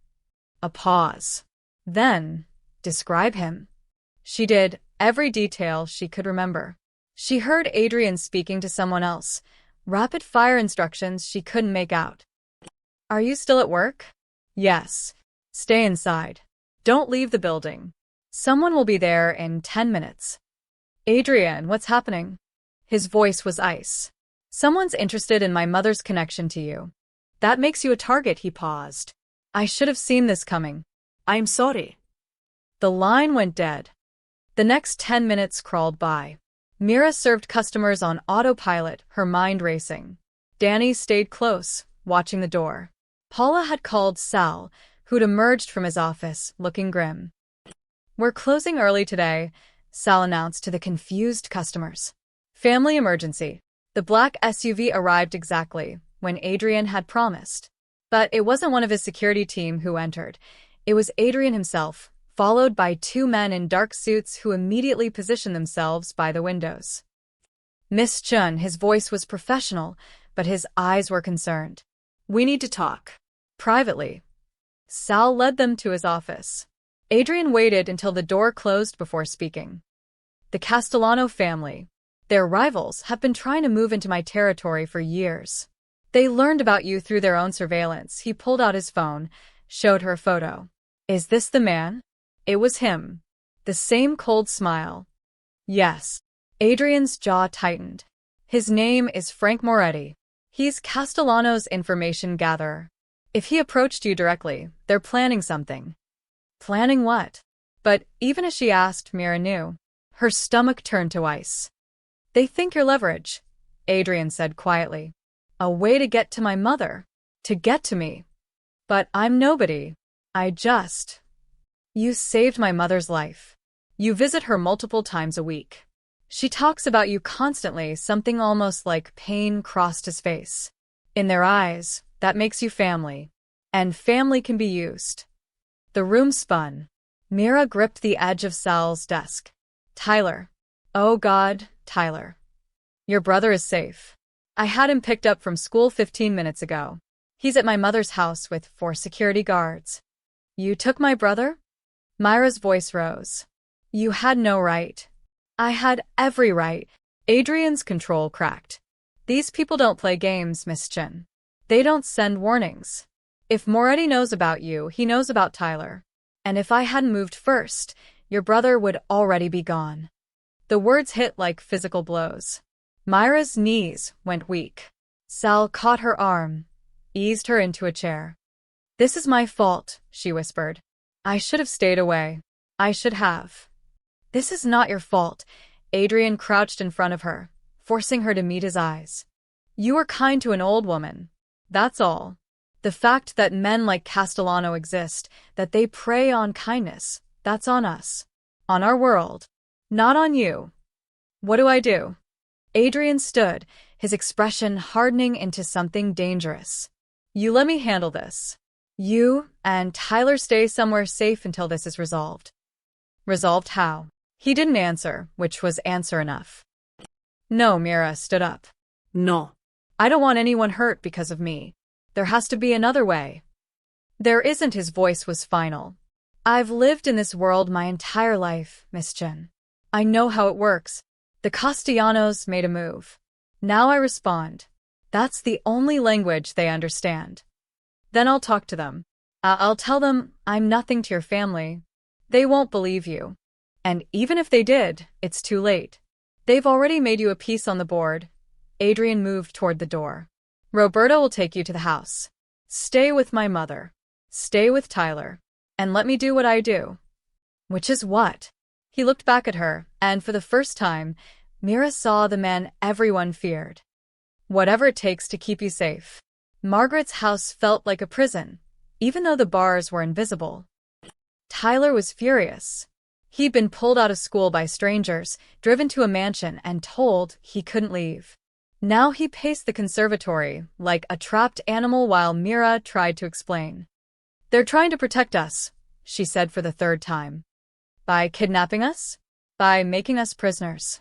A pause. Then, describe him. She did every detail she could remember. She heard Adrian speaking to someone else, rapid-fire instructions she couldn't make out. Are you still at work? Yes. Stay inside. Don't leave the building. Someone will be there in 10 minutes. Adrian, what's happening? His voice was ice. Someone's interested in my mother's connection to you. That makes you a target, he paused. I should have seen this coming. I'm sorry. The line went dead. The next 10 minutes crawled by. Mira served customers on autopilot, her mind racing. Danny stayed close, watching the door. Paula had called Sal, who'd emerged from his office, looking grim. We're closing early today, Sal announced to the confused customers. Family emergency. The black SUV arrived exactly when Adrian had promised. But it wasn't one of his security team who entered. It was Adrian himself, followed by two men in dark suits who immediately positioned themselves by the windows. Miss Chun, his voice was professional, but his eyes were concerned. We need to talk. Privately. Sal led them to his office. Adrian waited until the door closed before speaking. The Castellano family, their rivals, have been trying to move into my territory for years. They learned about you through their own surveillance. He pulled out his phone, showed her a photo. Is this the man? It was him. The same cold smile. Yes. Adrian's jaw tightened. His name is Frank Moretti. He's Castellano's information gatherer. If he approached you directly, they're planning something. Planning what? But even as she asked, Mira knew. Her stomach turned to ice. They think you're leverage, Adrian said quietly. A way to get to my mother. To get to me. But I'm nobody. You saved my mother's life. You visit her multiple times a week. She talks about you constantly, something almost like pain crossed his face. In their eyes, that makes you family. And family can be used. The room spun. Mira gripped the edge of Sal's desk. Tyler. Oh God, Tyler. Your brother is safe. I had him picked up from school 15 minutes ago. He's at my mother's house with 4 security guards. You took my brother? Myra's voice rose. You had no right. I had every right. Adrian's control cracked. These people don't play games, Miss Chin. They don't send warnings. If Moretti knows about you, he knows about Tyler. And if I hadn't moved first, your brother would already be gone. The words hit like physical blows. Myra's knees went weak. Sal caught her arm, eased her into a chair. This is my fault, she whispered. I should have stayed away. I should have. This is not your fault. Adrian crouched in front of her, forcing her to meet his eyes. You were kind to an old woman. That's all. The fact that men like Castellano exist, that they prey on kindness, that's on us. On our world. Not on you. What do I do? Adrian stood, his expression hardening into something dangerous. You let me handle this. You and Tyler stay somewhere safe until this is resolved. Resolved how? He didn't answer, which was answer enough. No, Mira stood up. No. I don't want anyone hurt because of me. There has to be another way. There isn't. His voice was final. I've lived in this world my entire life, Miss Chen. I know how it works. The Castellanos made a move. Now I respond. That's the only language they understand. Then I'll talk to them. I'll tell them I'm nothing to your family. They won't believe you. And even if they did, it's too late. They've already made you a piece on the board. Adrian moved toward the door. Roberta will take you to the house. Stay with my mother. Stay with Tyler. And let me do what I do. Which is what? He looked back at her, and for the first time, Mira saw the man everyone feared. Whatever it takes to keep you safe. Margaret's house felt like a prison, even though the bars were invisible. Tyler was furious. He'd been pulled out of school by strangers, driven to a mansion, and told he couldn't leave. Now he paced the conservatory like a trapped animal while Mira tried to explain. They're trying to protect us, she said for the third time. By kidnapping us? By making us prisoners.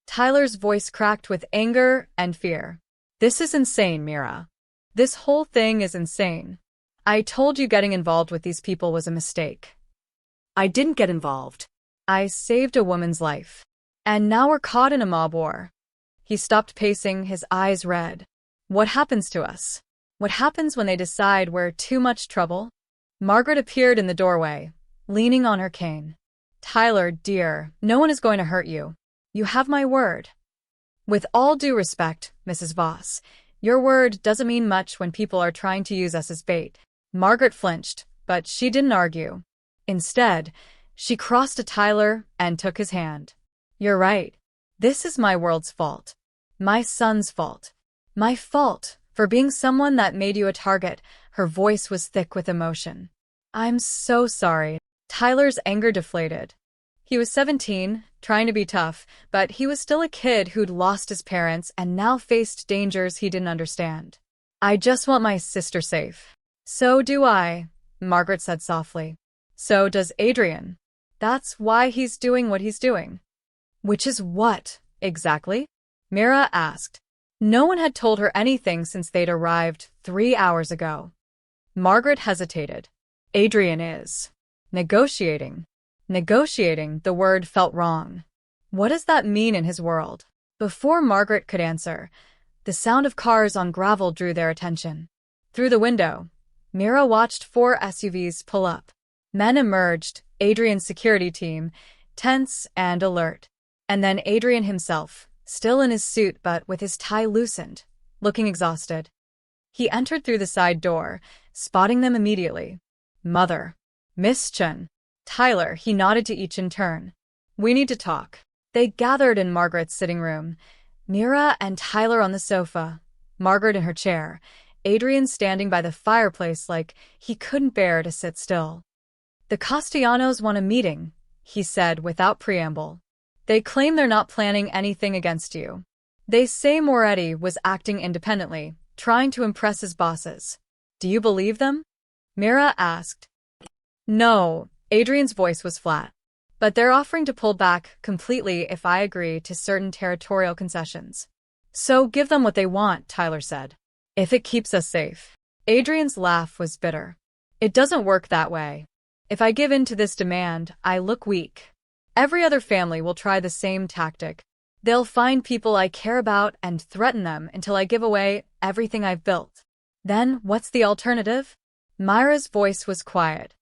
Tyler's voice cracked with anger and fear. This is insane, Mira. This whole thing is insane. I told you getting involved with these people was a mistake. I didn't get involved. I saved a woman's life. And now we're caught in a mob war. He stopped pacing, his eyes red. What happens to us? What happens when they decide we're too much trouble? Margaret appeared in the doorway, leaning on her cane. Tyler, dear, no one is going to hurt you. You have my word. With all due respect, Mrs. Voss, your word doesn't mean much when people are trying to use us as bait. Margaret flinched, but she didn't argue. Instead, she crossed to Tyler and took his hand. You're right. This is my world's fault. My son's fault. My fault for being someone that made you a target. Her voice was thick with emotion. I'm so sorry. Tyler's anger deflated. He was 17, trying to be tough, but he was still a kid who'd lost his parents and now faced dangers he didn't understand. I just want my sister safe. So do I, Margaret said softly. So does Adrian. That's why he's doing what he's doing. Which is what, exactly? Mira asked. No one had told her anything since they'd arrived 3 hours ago. Margaret hesitated. Adrian is negotiating. Negotiating, the word felt wrong. What does that mean in his world? Before Margaret could answer, the sound of cars on gravel drew their attention. Through the window, Mira watched 4 SUVs pull up. Men emerged, Adrian's security team, tense and alert. And then Adrian himself, still in his suit but with his tie loosened, looking exhausted. He entered through the side door, spotting them immediately. Mother. Miss Chen. Tyler, he nodded to each in turn. We need to talk. They gathered in Margaret's sitting room. Mira and Tyler on the sofa, Margaret in her chair, Adrian standing by the fireplace like he couldn't bear to sit still. The Castellanos want a meeting, he said without preamble. They claim they're not planning anything against you. They say Moretti was acting independently, trying to impress his bosses. Do you believe them? Mira asked. No, Adrian's voice was flat. But they're offering to pull back completely if I agree to certain territorial concessions. So give them what they want, Tyler said. If it keeps us safe. Adrian's laugh was bitter. It doesn't work that way. If I give in to this demand, I look weak. Every other family will try the same tactic. They'll find people I care about and threaten them until I give away everything I've built. Then, what's the alternative? Myra's voice was quiet.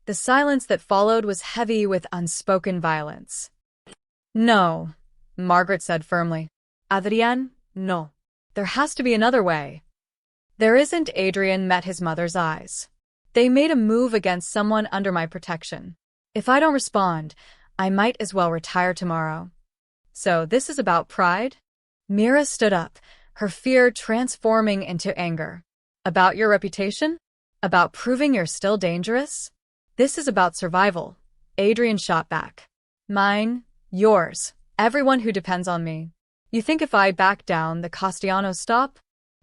The silence that followed was heavy with unspoken violence. No, Margaret said firmly. Adrian, no. There has to be another way. There isn't. Adrian met his mother's eyes. They made a move against someone under my protection. If I don't respond, I might as well retire tomorrow. So this is about pride? Mira stood up, her fear transforming into anger. About your reputation? About proving you're still dangerous? This is about survival. Adrian shot back. Mine, yours, everyone who depends on me. You think if I back down, the Castellanos stop?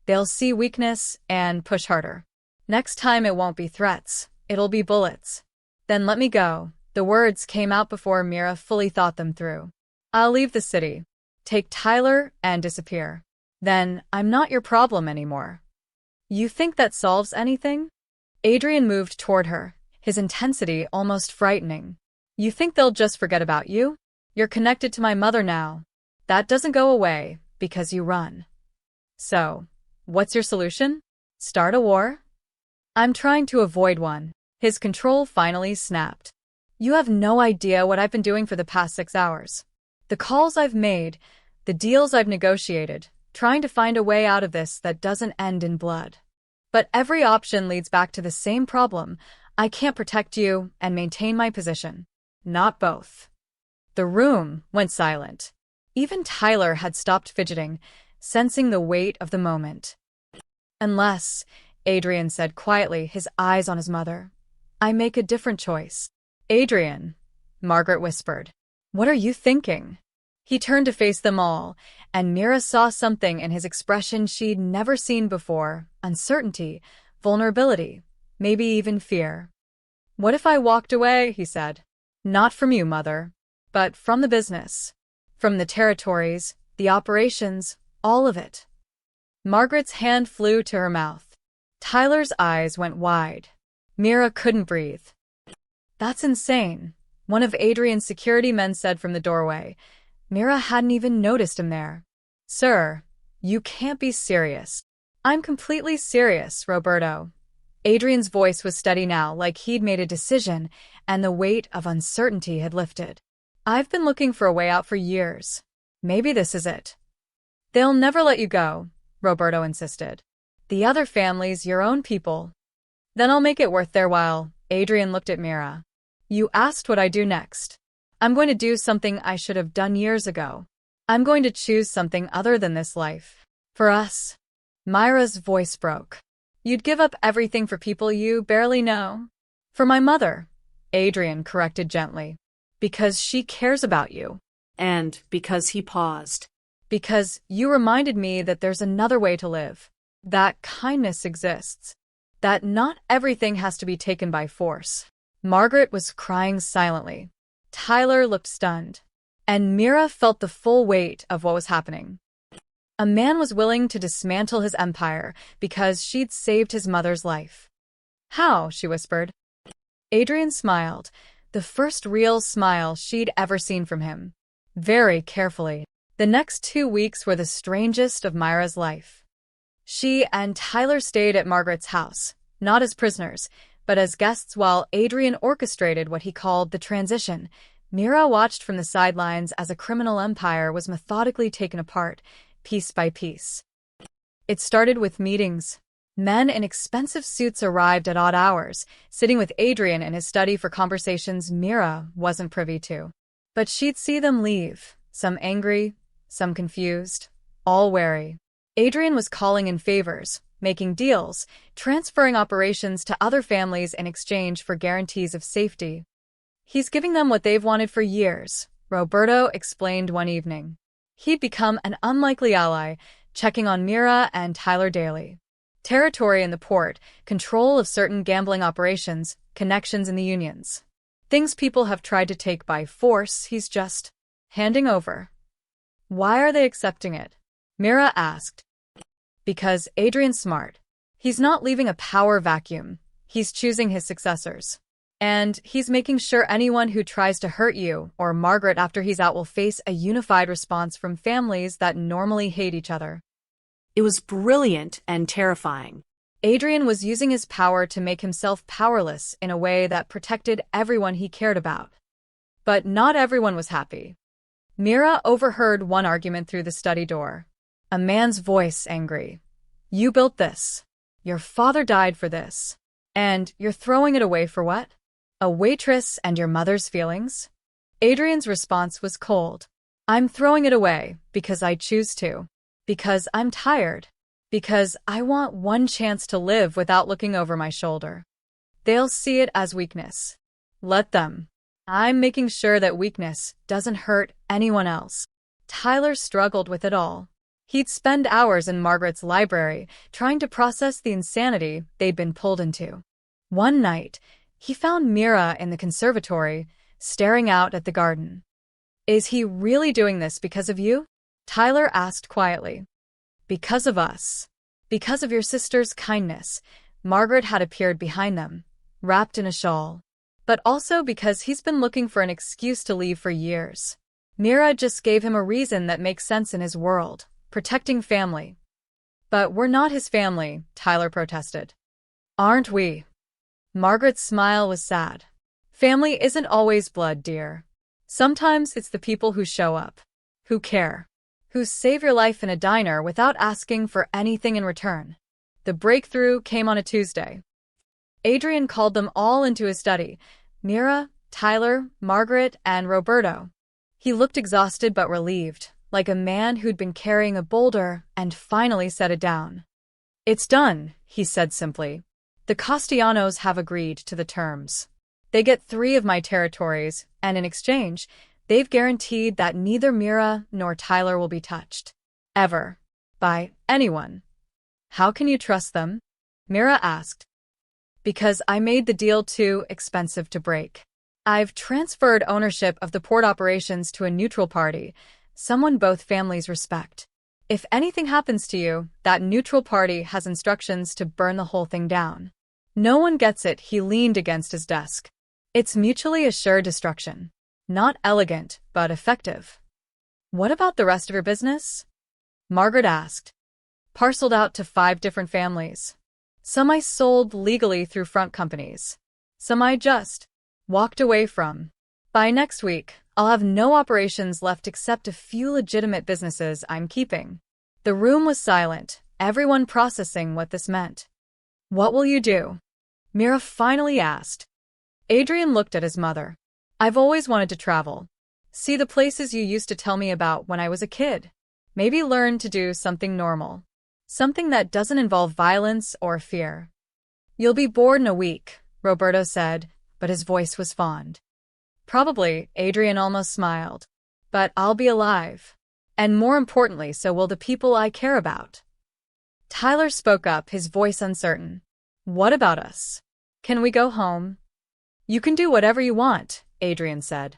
They'll see weakness and push harder. Next time it won't be threats, it'll be bullets. Then let me go. The words came out before Mira fully thought them through. I'll leave the city, take Tyler, and disappear. Then I'm not your problem anymore. You think that solves anything? Adrian moved toward her, his intensity almost frightening. You think they'll just forget about you? You're connected to my mother now. That doesn't go away because you run. So, what's your solution? Start a war? I'm trying to avoid one. His control finally snapped. You have no idea what I've been doing for the past 6 hours. The calls I've made, the deals I've negotiated, trying to find a way out of this that doesn't end in blood. But every option leads back to the same problem. I can't protect you and maintain my position. Not both. The room went silent. Even Tyler had stopped fidgeting, sensing the weight of the moment. Unless, Adrian said quietly, his eyes on his mother, I make a different choice. Adrian, Margaret whispered. What are you thinking? He turned to face them all, and Mira saw something in his expression she'd never seen before: uncertainty, vulnerability, maybe even fear. What if I walked away, he said. Not from you, Mother, but from the business. From the territories, the operations, all of it. Margaret's hand flew to her mouth. Tyler's eyes went wide. Mira couldn't breathe. That's insane, one of Adrian's security men said from the doorway. Mira hadn't even noticed him there. Sir, you can't be serious. I'm completely serious, Roberto. Adrian's voice was steady now, like he'd made a decision, and the weight of uncertainty had lifted. I've been looking for a way out for years. Maybe this is it. They'll never let you go, Roberto insisted. The other family's your own people. Then I'll make it worth their while. Adrian looked at Mira. You asked what I do next. I'm going to do something I should have done years ago. I'm going to choose something other than this life. For us. Myra's voice broke. You'd give up everything for people you barely know? For my mother, Adrian corrected gently. Because she cares about you. And because he paused. Because you reminded me that there's another way to live. That kindness exists. That not everything has to be taken by force. Margaret was crying silently. Tyler looked stunned. And Mira felt the full weight of what was happening. A man was willing to dismantle his empire because she'd saved his mother's life. How? She whispered. Adrian smiled, the first real smile she'd ever seen from him. Very carefully. The next 2 weeks were the strangest of Myra's life. She and Tyler stayed at Margaret's house, not as prisoners, but as guests while Adrian orchestrated what he called the transition. Mira watched from the sidelines as a criminal empire was methodically taken apart, piece by piece. It started with meetings. Men in expensive suits arrived at odd hours, sitting with Adrian in his study for conversations Mira wasn't privy to. But she'd see them leave, some angry, some confused, all wary. Adrian was calling in favors, making deals, transferring operations to other families in exchange for guarantees of safety. He's giving them what they've wanted for years, Roberto explained one evening. He'd become an unlikely ally, checking on Mira and Tyler daily. Territory in the port, control of certain gambling operations, connections in the unions. Things people have tried to take by force, he's just handing over. Why are they accepting it? Mira asked. Because Adrian's smart. He's not leaving a power vacuum. He's choosing his successors. And he's making sure anyone who tries to hurt you or Margaret after he's out will face a unified response from families that normally hate each other. It was brilliant and terrifying. Adrian was using his power to make himself powerless in a way that protected everyone he cared about. But not everyone was happy. Mira overheard one argument through the study door. A man's voice angry. You built this. Your father died for this. And you're throwing it away for what? A waitress and your mother's feelings? Adrian's response was cold. I'm throwing it away because I choose to. Because I'm tired. Because I want one chance to live without looking over my shoulder. They'll see it as weakness. Let them. I'm making sure that weakness doesn't hurt anyone else. Tyler struggled with it all. He'd spend hours in Margaret's library trying to process the insanity they'd been pulled into. One night, he found Mira in the conservatory, staring out at the garden. Is he really doing this because of you? Tyler asked quietly. Because of us. Because of your sister's kindness. Margaret had appeared behind them, wrapped in a shawl. But also because he's been looking for an excuse to leave for years. Mira just gave him a reason that makes sense in his world, protecting family. But we're not his family, Tyler protested. Aren't we? Margaret's smile was sad. Family isn't always blood, dear. Sometimes it's the people who show up, who care, who save your life in a diner without asking for anything in return. The breakthrough came on a Tuesday. Adrian called them all into his study, Mira, Tyler, Margaret, and Roberto. He looked exhausted but relieved, like a man who'd been carrying a boulder and finally set it down. It's done, he said simply. The Castellanos have agreed to the terms. They get 3 of my territories, and in exchange, they've guaranteed that neither Mira nor Tyler will be touched. Ever. By anyone. How can you trust them? Mira asked. Because I made the deal too expensive to break. I've transferred ownership of the port operations to a neutral party, someone both families respect. If anything happens to you, that neutral party has instructions to burn the whole thing down. No one gets it, he leaned against his desk. It's mutually assured destruction. Not elegant, but effective. What about the rest of your business? Margaret asked. Parceled out to 5 different families. Some I sold legally through front companies. Some I just walked away from. By next week, I'll have no operations left except a few legitimate businesses I'm keeping. The room was silent, everyone processing what this meant. What will you do? Mira finally asked. Adrian looked at his mother. I've always wanted to travel. See the places you used to tell me about when I was a kid. Maybe learn to do something normal. Something that doesn't involve violence or fear. You'll be bored in a week, Roberto said, but his voice was fond. Probably, Adrian almost smiled. But I'll be alive. And more importantly, so will the people I care about. Tyler spoke up, his voice uncertain. What about us? Can we go home? You can do whatever you want, Adrian said.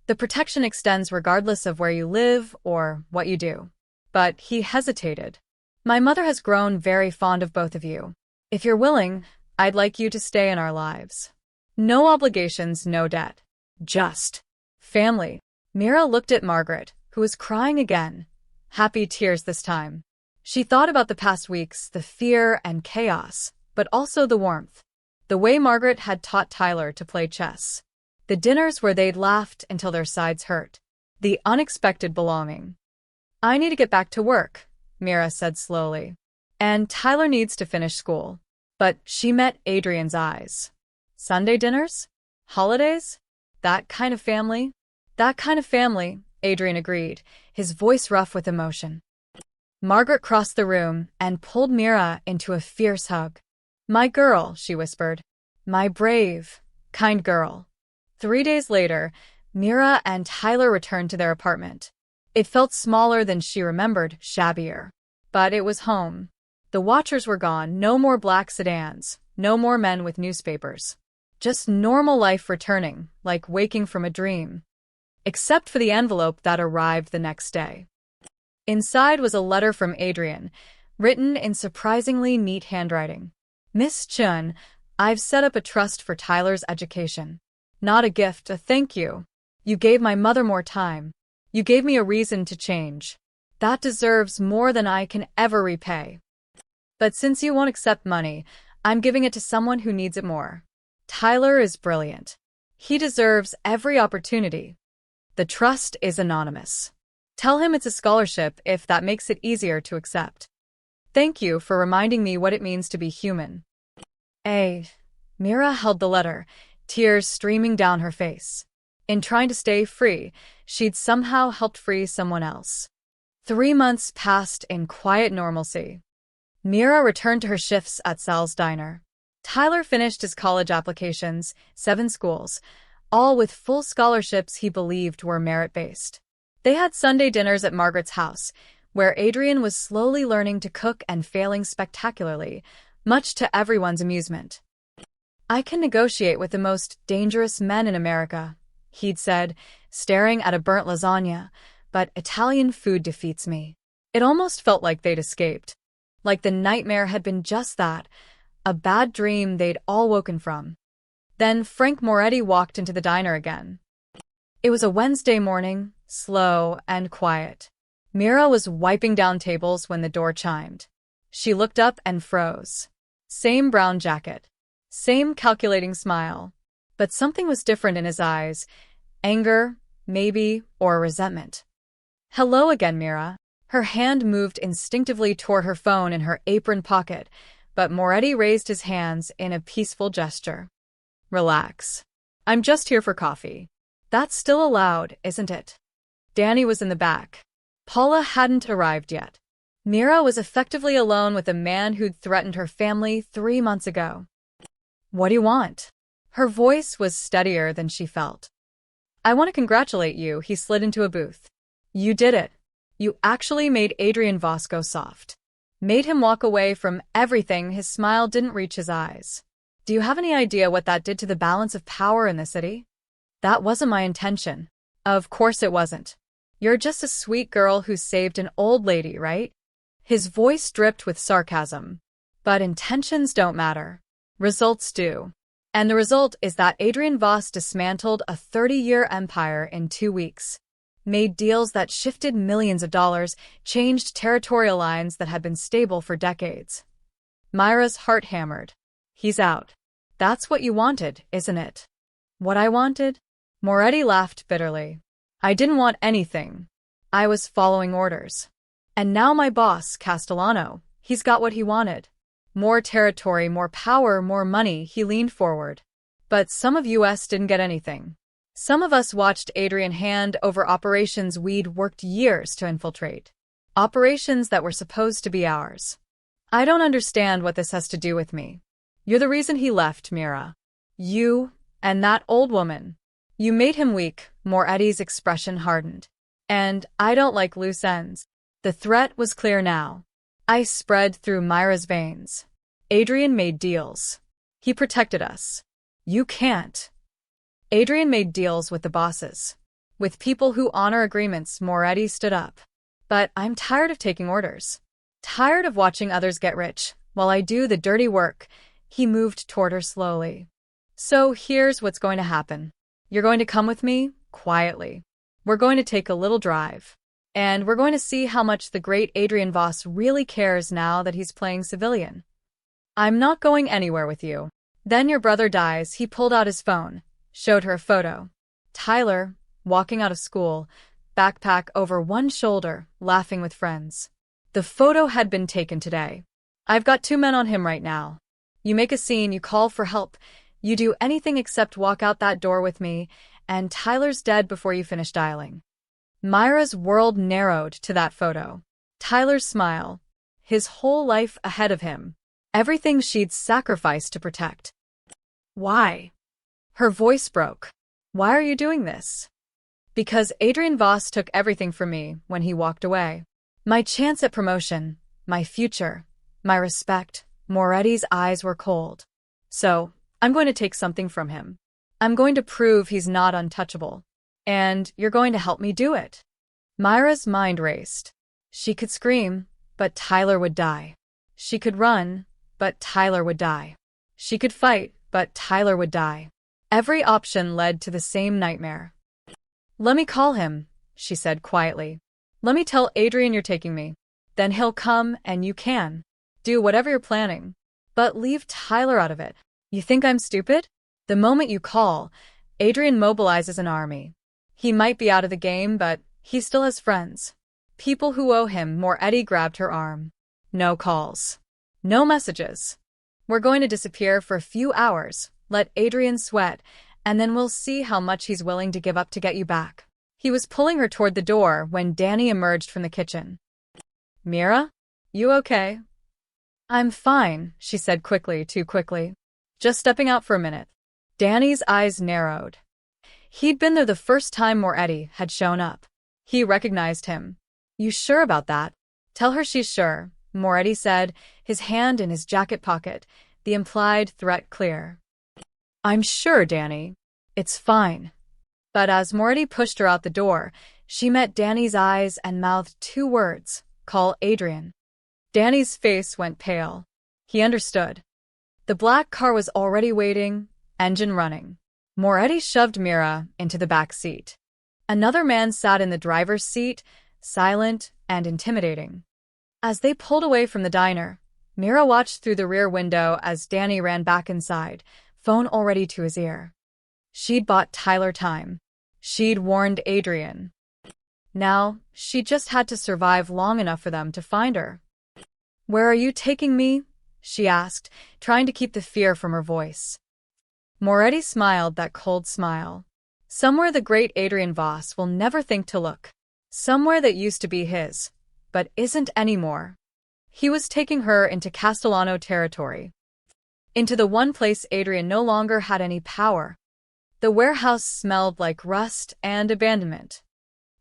The protection extends regardless of where you live or what you do. But he hesitated. My mother has grown very fond of both of you. If you're willing, I'd like you to stay in our lives. No obligations, no debt. Just family. Mira looked at Margaret, who was crying again. Happy tears this time. She thought about the past weeks, the fear and chaos, but also the warmth. The way Margaret had taught Tyler to play chess. The dinners where they'd laughed until their sides hurt. The unexpected belonging. I need to get back to work, Mira said slowly. And Tyler needs to finish school. But she met Adrian's eyes. Sunday dinners? Holidays? That kind of family? That kind of family, Adrian agreed, his voice rough with emotion. Margaret crossed the room and pulled Mira into a fierce hug. My girl, she whispered. My brave, kind girl. 3 days later, Mira and Tyler returned to their apartment. It felt smaller than she remembered, shabbier. But it was home. The watchers were gone, no more black sedans, no more men with newspapers. Just normal life returning, like waking from a dream. Except for the envelope that arrived the next day. Inside was a letter from Adrian, written in surprisingly neat handwriting. Miss Chun, I've set up a trust for Tyler's education. Not a gift, a thank you. You gave my mother more time. You gave me a reason to change. That deserves more than I can ever repay. But since you won't accept money, I'm giving it to someone who needs it more. Tyler is brilliant. He deserves every opportunity. The trust is anonymous. Tell him it's a scholarship if that makes it easier to accept. Thank you for reminding me what it means to be human. Mira held the letter, tears streaming down her face. In trying to stay free, she'd somehow helped free someone else. 3 months passed in quiet normalcy. Mira returned to her shifts at Sal's diner. Tyler finished his college applications, 7 schools, all with full scholarships he believed were merit-based. They had Sunday dinners at Margaret's house, where Adrian was slowly learning to cook and failing spectacularly, much to everyone's amusement. "I can negotiate with the most dangerous men in America," he'd said, staring at a burnt lasagna, "but Italian food defeats me." It almost felt like they'd escaped. Like the nightmare had been just that, a bad dream they'd all woken from. Then Frank Moretti walked into the diner again. It was a Wednesday morning, slow and quiet. Mira was wiping down tables when the door chimed. She looked up and froze. Same brown jacket. Same calculating smile. But something was different in his eyes. Anger, maybe, or resentment. "Hello again, Mira." Her hand moved instinctively toward her phone in her apron pocket, but Moretti raised his hands in a peaceful gesture. "Relax. I'm just here for coffee." "That's still allowed, isn't it?" Danny was in the back. Paula hadn't arrived yet. Mira was effectively alone with a man who'd threatened her family 3 months ago. "What do you want?" Her voice was steadier than she felt. "I want to congratulate you," he slid into a booth. "You did it. You actually made Adrian Voss go soft. Made him walk away from everything." His smile didn't reach his eyes. "Do you have any idea what that did to the balance of power in the city?" "That wasn't my intention." "Of course it wasn't. You're just a sweet girl who saved an old lady, right?" His voice dripped with sarcasm. "But intentions don't matter. Results do. And the result is that Adrian Voss dismantled a 30-year empire in 2 weeks. Made deals that shifted millions of dollars, changed territorial lines that had been stable for decades." Myra's heart hammered. "He's out. That's what you wanted, isn't it?" "What I wanted?" Moretti laughed bitterly. "I didn't want anything. I was following orders. And now my boss, Castellano, he's got what he wanted. More territory, more power, more money." He leaned forward. "But some of us didn't get anything. Some of us watched Adrian hand over operations we'd worked years to infiltrate. Operations that were supposed to be ours. I don't understand what this has to do with me." "You're the reason he left, Mira. You and that old woman. You made him weak." Moretti's expression hardened. "And I don't like loose ends." The threat was clear now. Ice spread through Myra's veins. "Adrian made deals. He protected us. You can't." "Adrian made deals with the bosses. With people who honor agreements." Moretti stood up. "But I'm tired of taking orders. Tired of watching others get rich, while I do the dirty work." He moved toward her slowly. "So here's what's going to happen. You're going to come with me, quietly. We're going to take a little drive. And we're going to see how much the great Adrian Voss really cares now that he's playing civilian. I'm not going anywhere with you. Then your brother dies." He pulled out his phone, showed her a photo. Tyler, walking out of school, backpack over one shoulder, laughing with friends. The photo had been taken today. "I've got 2 men on him right now. You make a scene, you call for help, you do anything except walk out that door with me, and Tyler's dead before you finish dialing." Myra's world narrowed to that photo. Tyler's smile. His whole life ahead of him. Everything she'd sacrificed to protect. "Why?" Her voice broke. "Why are you doing this?" "Because Adrian Voss took everything from me when he walked away. My chance at promotion, my future, my respect." Moretti's eyes were cold. "So, I'm going to take something from him. I'm going to prove he's not untouchable. And you're going to help me do it." Myra's mind raced. She could scream, but Tyler would die. She could run, but Tyler would die. She could fight, but Tyler would die. Every option led to the same nightmare. "Let me call him," she said quietly. "Let me tell Adrian you're taking me. Then he'll come and you can do whatever you're planning. But leave Tyler out of it." "You think I'm stupid?" "The moment you call, Adrian mobilizes an army. He might be out of the game, but he still has friends. People who owe him." Moretti grabbed her arm. "No calls. No messages. We're going to disappear for a few hours, let Adrian sweat, and then we'll see how much he's willing to give up to get you back." He was pulling her toward the door when Danny emerged from the kitchen. "Mira? You okay?" "I'm fine," she said quickly, too quickly. "Just stepping out for a minute." Danny's eyes narrowed. He'd been there the first time Moretti had shown up. He recognized him. You sure about that? Tell her she's sure, Moretti said, his hand in his jacket pocket, the implied threat clear. I'm sure, Danny. It's fine. But as Moretti pushed her out the door, she met Danny's eyes and mouthed two words, call Adrian. Danny's face went pale. He understood. The black car was already waiting, engine running. Moretti shoved Mira into the back seat. Another man sat in the driver's seat, silent and intimidating. As they pulled away from the diner, Mira watched through the rear window as Danny ran back inside, phone already to his ear. She'd bought Tyler time. She'd warned Adrian. Now, she just had to survive long enough for them to find her. Where are you taking me? She asked, trying to keep the fear from her voice. Moretti smiled that cold smile. Somewhere the great Adrian Voss will never think to look. Somewhere that used to be his, but isn't anymore. He was taking her into Castellano territory. Into the one place Adrian no longer had any power. The warehouse smelled like rust and abandonment.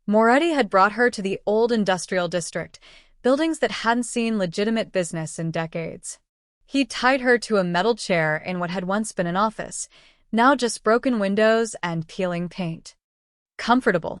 Moretti had brought her to the old industrial district, buildings that hadn't seen legitimate business in decades. He tied her to a metal chair in what had once been an office, now just broken windows and peeling paint. Comfortable.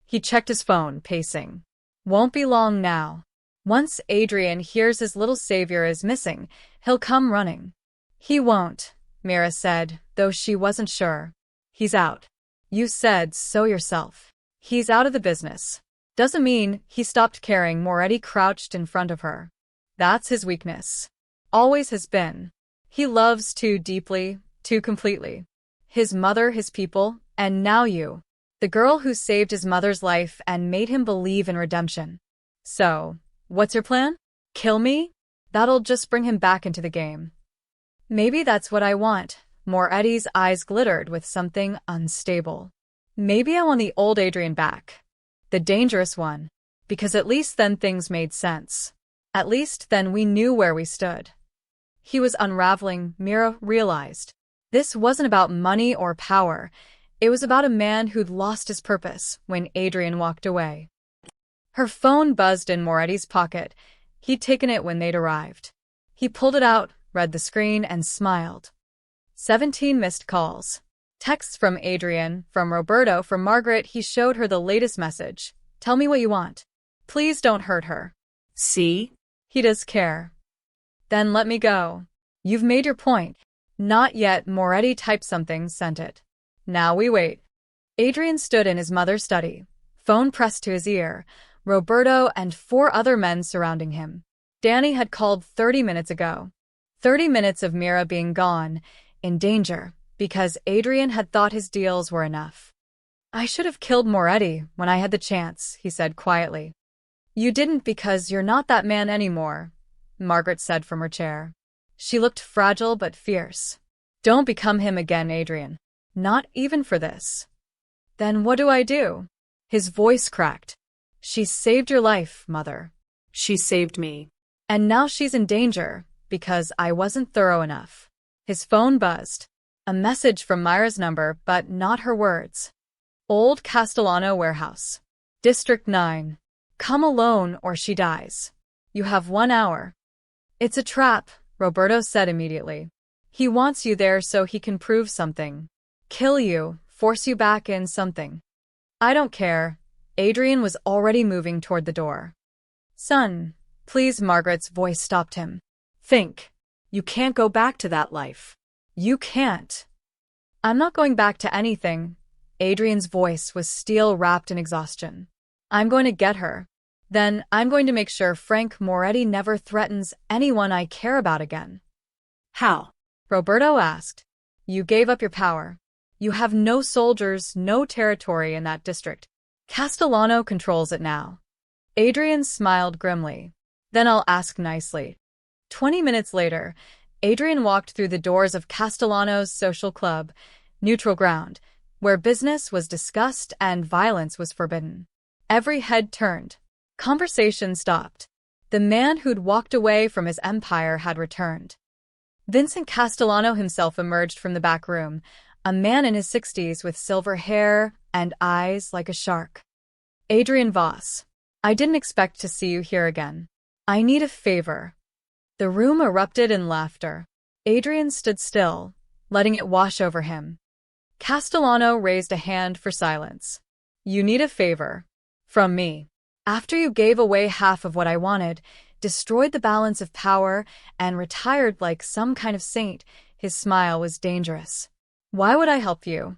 He checked his phone, pacing. Won't be long now. Once Adrian hears his little savior is missing, he'll come running. He won't, Mira said, though she wasn't sure. He's out. You said so yourself. He's out of the business. Doesn't mean he stopped caring. Moretti crouched in front of her. That's his weakness. Always has been. He loves too deeply, too completely. His mother, his people, and now you. The girl who saved his mother's life and made him believe in redemption. So, what's your plan? Kill me? That'll just bring him back into the game. Maybe that's what I want. Moretti's eyes glittered with something unstable. Maybe I want the old Adrian back. The dangerous one. Because at least then things made sense. At least then we knew where we stood. He was unraveling, Mira realized. This wasn't about money or power. It was about a man who'd lost his purpose when Adrian walked away. Her phone buzzed in Moretti's pocket. He'd taken it when they'd arrived. He pulled it out, read the screen, and smiled. 17 missed calls. Texts from Adrian, from Roberto, from Margaret. He showed her the latest message. Tell me what you want. Please don't hurt her. See? He does care. Then let me go. You've made your point. Not yet. Moretti typed something, sent it. Now we wait. Adrian stood in his mother's study, phone pressed to his ear, Roberto and 4 other men surrounding him. Danny had called 30 minutes ago. 30 minutes of Mira being gone, in danger, because Adrian had thought his deals were enough. I should have killed Moretti when I had the chance, he said quietly. You didn't because you're not that man anymore, Margaret said from her chair. She looked fragile but fierce. Don't become him again, Adrian. Not even for this. Then what do I do? His voice cracked. She saved your life, Mother. She saved me. And now she's in danger, because I wasn't thorough enough. His phone buzzed. A message from Myra's number, but not her words. Old Castellano Warehouse. District 9. Come alone or she dies. You have 1 hour. It's a trap, Roberto said immediately. He wants you there so he can prove something. Kill you, force you back in something. I don't care. Adrian was already moving toward the door. Son, please. Margaret's voice stopped him. Think. You can't go back to that life. You can't. I'm not going back to anything. Adrian's voice was steel wrapped in exhaustion. I'm going to get her. Then I'm going to make sure Frank Moretti never threatens anyone I care about again. How? Roberto asked. You gave up your power. You have no soldiers, no territory in that district. Castellano controls it now. Adrian smiled grimly. Then I'll ask nicely. 20 minutes later, Adrian walked through the doors of Castellano's social club, neutral ground, where business was discussed and violence was forbidden. Every head turned. Conversation stopped. The man who'd walked away from his empire had returned. Vincent Castellano himself emerged from the back room, A man in his 60s with silver hair and eyes like a shark. Adrian Voss. I didn't expect to see you here again. I need a favor. The room erupted in laughter. Adrian stood still, letting it wash over him. Castellano raised a hand for silence. You need a favor. From me. After you gave away half of what I wanted, destroyed the balance of power, and retired like some kind of saint, his smile was dangerous. Why would I help you?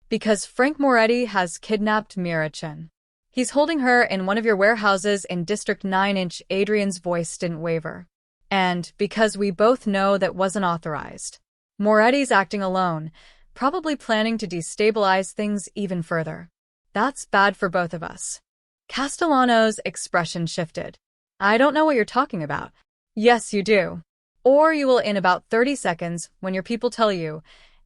Because Frank Moretti has kidnapped Margaret. He's holding her in one of your warehouses in District 9. Adrian's voice didn't waver. And because we both know that wasn't authorized. Moretti's acting alone, probably planning to destabilize things even further. That's bad for both of us. Castellano's expression shifted. I don't know what you're talking about. Yes, you do. Or you will in about 30 seconds when your people tell you.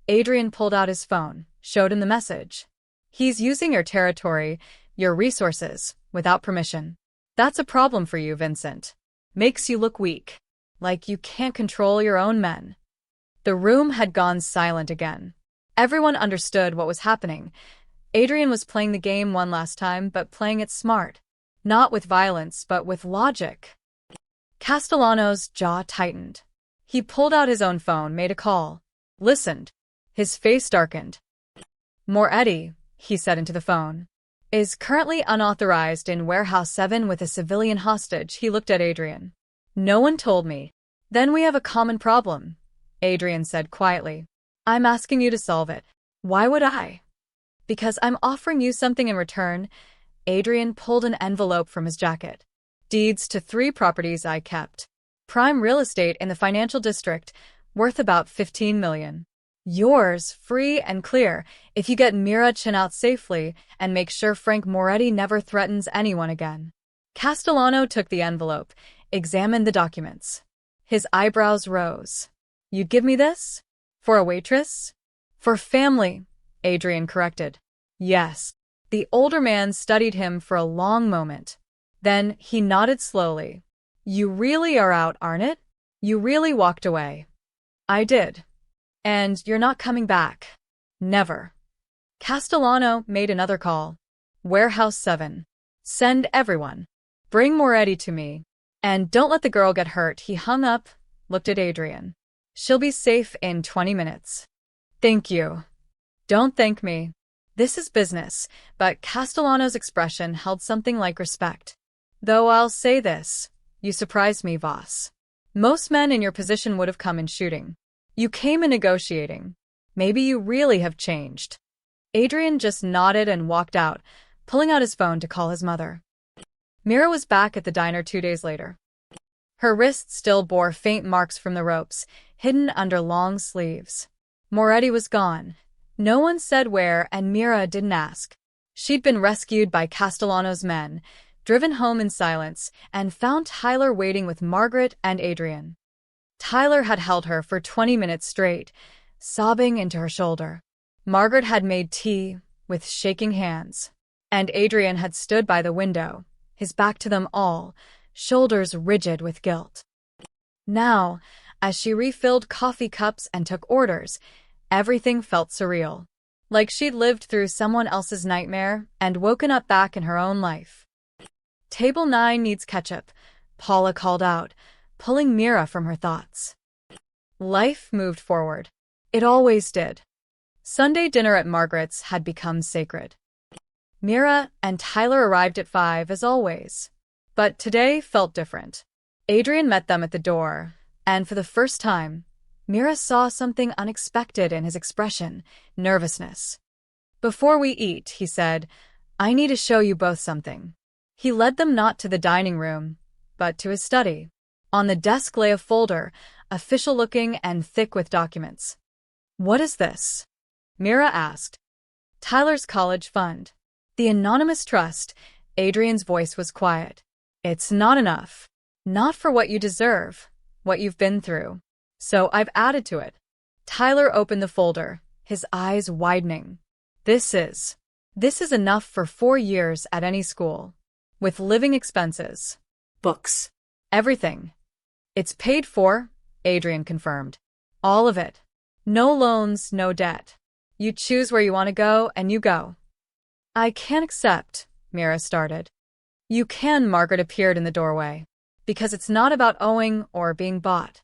Adrian pulled out his phone, showed him the message. He's using your territory, your resources, without permission. That's a problem for you, Vincent. Makes you look weak. Like you can't control your own men. The room had gone silent again. Everyone understood what was happening. Adrian was playing the game one last time, but playing it smart. Not with violence, but with logic. Castellano's jaw tightened. He pulled out his own phone, made a call. Listened. His face darkened. Moretti, he said into the phone, is currently unauthorized in Warehouse 7 with a civilian hostage. He looked at Adrian. No one told me. Then we have a common problem, Adrian said quietly. I'm asking you to solve it. Why would I? Because I'm offering you something in return. Adrian pulled an envelope from his jacket. Deeds to 3 properties I kept. Prime real estate in the financial district, worth about $15 million. Yours, free and clear, if you get Margaret out safely and make sure Frank Moretti never threatens anyone again. Castellano took the envelope, examined the documents. His eyebrows rose. You'd give me this? For a waitress? For family, Adrian corrected. Yes. The older man studied him for a long moment. Then he nodded slowly. You really are out, aren't it? You really walked away. I did. And you're not coming back. Never. Castellano made another call. Warehouse 7. Send everyone. Bring Moretti to me. And don't let the girl get hurt. He hung up, looked at Adrian. She'll be safe in 20 minutes. Thank you. Don't thank me. This is business, but Castellano's expression held something like respect. Though I'll say this, you surprised me, Voss. Most men in your position would have come in shooting. You came in negotiating. Maybe you really have changed. Adrian just nodded and walked out, pulling out his phone to call his mother. Mira was back at the diner 2 days later. Her wrists still bore faint marks from the ropes, hidden under long sleeves. Moretti was gone. No one said where, and Mira didn't ask. She'd been rescued by Castellano's men, driven home in silence, and found Tyler waiting with Margaret and Adrian. Tyler had held her for 20 minutes straight, sobbing into her shoulder. Margaret had made tea, with shaking hands. And Adrian had stood by the window, his back to them all, shoulders rigid with guilt. Now, as she refilled coffee cups and took orders, everything felt surreal. Like she'd lived through someone else's nightmare and woken up back in her own life. Table 9 needs ketchup, Paula called out, pulling Mira from her thoughts. Life moved forward. It always did. Sunday dinner at Margaret's had become sacred. Mira and Tyler arrived at 5 as always. But today felt different. Adrian met them at the door, and for the first time, Mira saw something unexpected in his expression, nervousness. Before we eat, he said, I need to show you both something. He led them not to the dining room, but to his study. On the desk lay a folder, official-looking and thick with documents. What is this? Mira asked. Tyler's college fund. The anonymous trust. Adrian's voice was quiet. It's not enough. Not for what you deserve, what you've been through. So I've added to it. Tyler opened the folder, his eyes widening. This is enough for 4 years at any school. With living expenses. Books. Everything. It's paid for, Adrian confirmed. All of it. No loans, no debt. You choose where you want to go, and you go. I can't accept, Mira started. You can, Margaret appeared in the doorway. Because it's not about owing or being bought.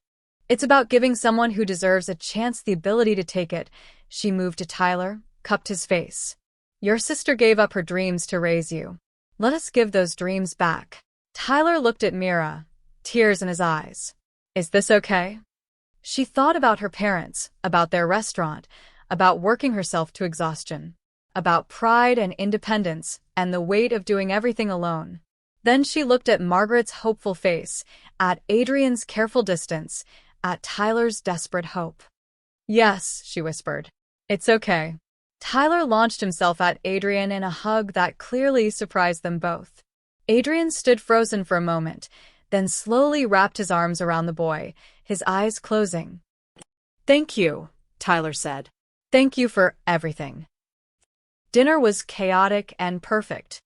It's about giving someone who deserves a chance the ability to take it. She moved to Tyler, cupped his face. Your sister gave up her dreams to raise you. Let us give those dreams back. Tyler looked at Mira, tears in his eyes. Is this okay? She thought about her parents, about their restaurant, about working herself to exhaustion, about pride and independence and the weight of doing everything alone. Then she looked at Margaret's hopeful face, at Adrian's careful distance, at Tyler's desperate hope. Yes, she whispered. It's okay. Tyler launched himself at Adrian in a hug that clearly surprised them both. Adrian stood frozen for a moment, then slowly wrapped his arms around the boy, his eyes closing. Thank you, Tyler said. Thank you for everything. Dinner was chaotic and perfect.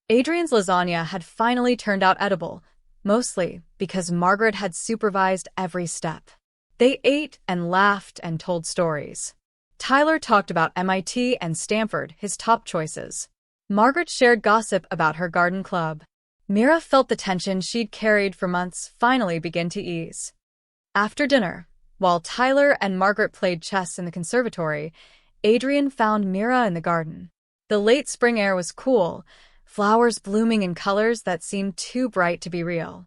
Adrian's lasagna had finally turned out edible, mostly because Margaret had supervised every step. They ate and laughed and told stories. Tyler talked about MIT and Stanford, his top choices. Margaret shared gossip about her garden club. Mira felt the tension she'd carried for months finally begin to ease. After dinner, while Tyler and Margaret played chess in the conservatory, Adrian found Mira in the garden. The late spring air was cool, flowers blooming in colors that seemed too bright to be real.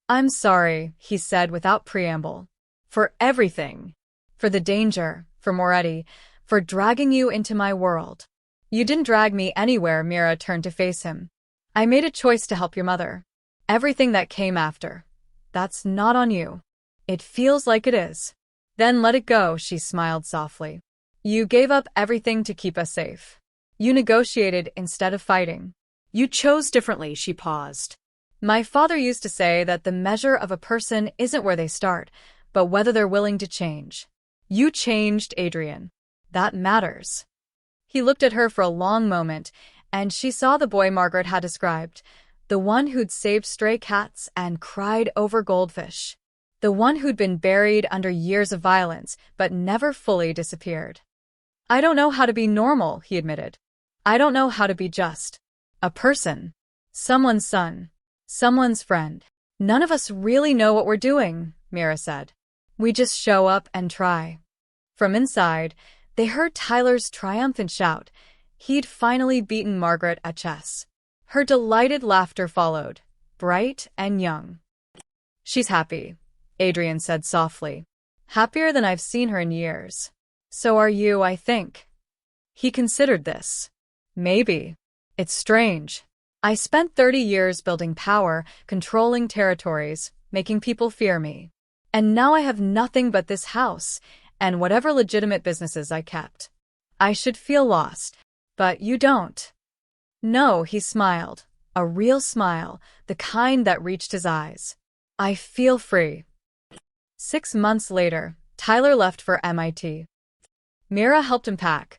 I'm sorry, he said without preamble. For everything. For the danger, for Moretti, for dragging you into my world. You didn't drag me anywhere, Mira turned to face him. I made a choice to help your mother. Everything that came after. That's not on you. It feels like it is. Then let it go, she smiled softly. You gave up everything to keep us safe. You negotiated instead of fighting. You chose differently, she paused. My father used to say that the measure of a person isn't where they start, but whether they're willing to change. You changed, Adrian. That matters. He looked at her for a long moment, and she saw the boy Margaret had described, the one who'd saved stray cats and cried over goldfish, the one who'd been buried under years of violence but never fully disappeared. I don't know how to be normal, he admitted. I don't know how to be just. A person. Someone's son. Someone's friend. None of us really know what we're doing, Mira said. We just show up and try. From inside, they heard Tyler's triumphant shout. He'd finally beaten Margaret at chess. Her delighted laughter followed, bright and young. She's happy, Adrian said softly. Happier than I've seen her in years. So are you, I think. He considered this. Maybe. It's strange. I spent 30 years building power, controlling territories, making people fear me. And now I have nothing but this house, and whatever legitimate businesses I kept. I should feel lost. But you don't. No, he smiled. A real smile, the kind that reached his eyes. I feel free. 6 months later, Tyler left for MIT. Mira helped him pack,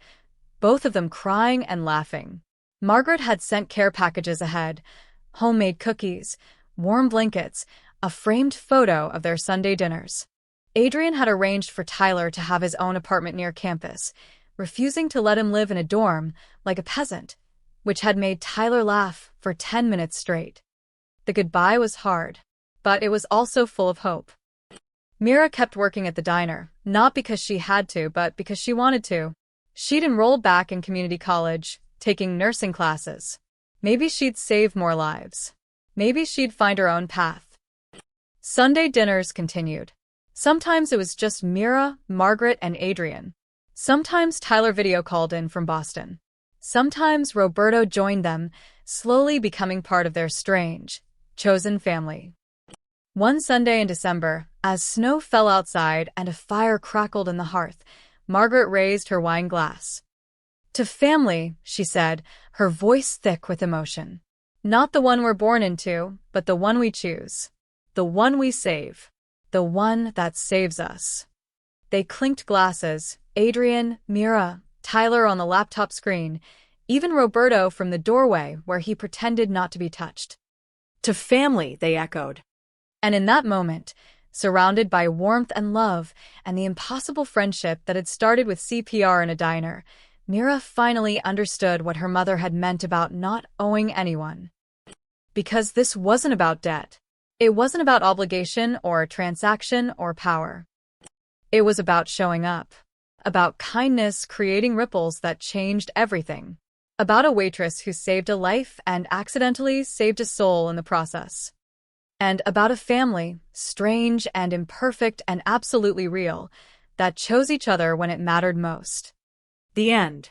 both of them crying and laughing. Margaret had sent care packages ahead, homemade cookies, warm blankets, a framed photo of their Sunday dinners. Adrian had arranged for Tyler to have his own apartment near campus, refusing to let him live in a dorm like a peasant, which had made Tyler laugh for 10 minutes straight. The goodbye was hard, but it was also full of hope. Mira kept working at the diner, not because she had to, but because she wanted to. She'd enroll back in community college, taking nursing classes. Maybe she'd save more lives. Maybe she'd find her own path. Sunday dinners continued. Sometimes it was just Mira, Margaret, and Adrian. Sometimes Tyler video called in from Boston. Sometimes Roberto joined them, slowly becoming part of their strange, chosen family. One Sunday in December, as snow fell outside and a fire crackled in the hearth, Margaret raised her wine glass. To family, she said, her voice thick with emotion. Not the one we're born into, but the one we choose. The one we save. The one that saves us. They clinked glasses, Adrian, Mira, Tyler on the laptop screen, even Roberto from the doorway where he pretended not to be touched. To family, they echoed. And in that moment, Surrounded by warmth and love and the impossible friendship that had started with CPR in a diner, Mira finally understood what her mother had meant about not owing anyone. Because this wasn't about debt. It wasn't about obligation or transaction or power. It was about showing up. About kindness creating ripples that changed everything. About a waitress who saved a life and accidentally saved a soul in the process. And about a family, strange and imperfect and absolutely real, that chose each other when it mattered most. The end.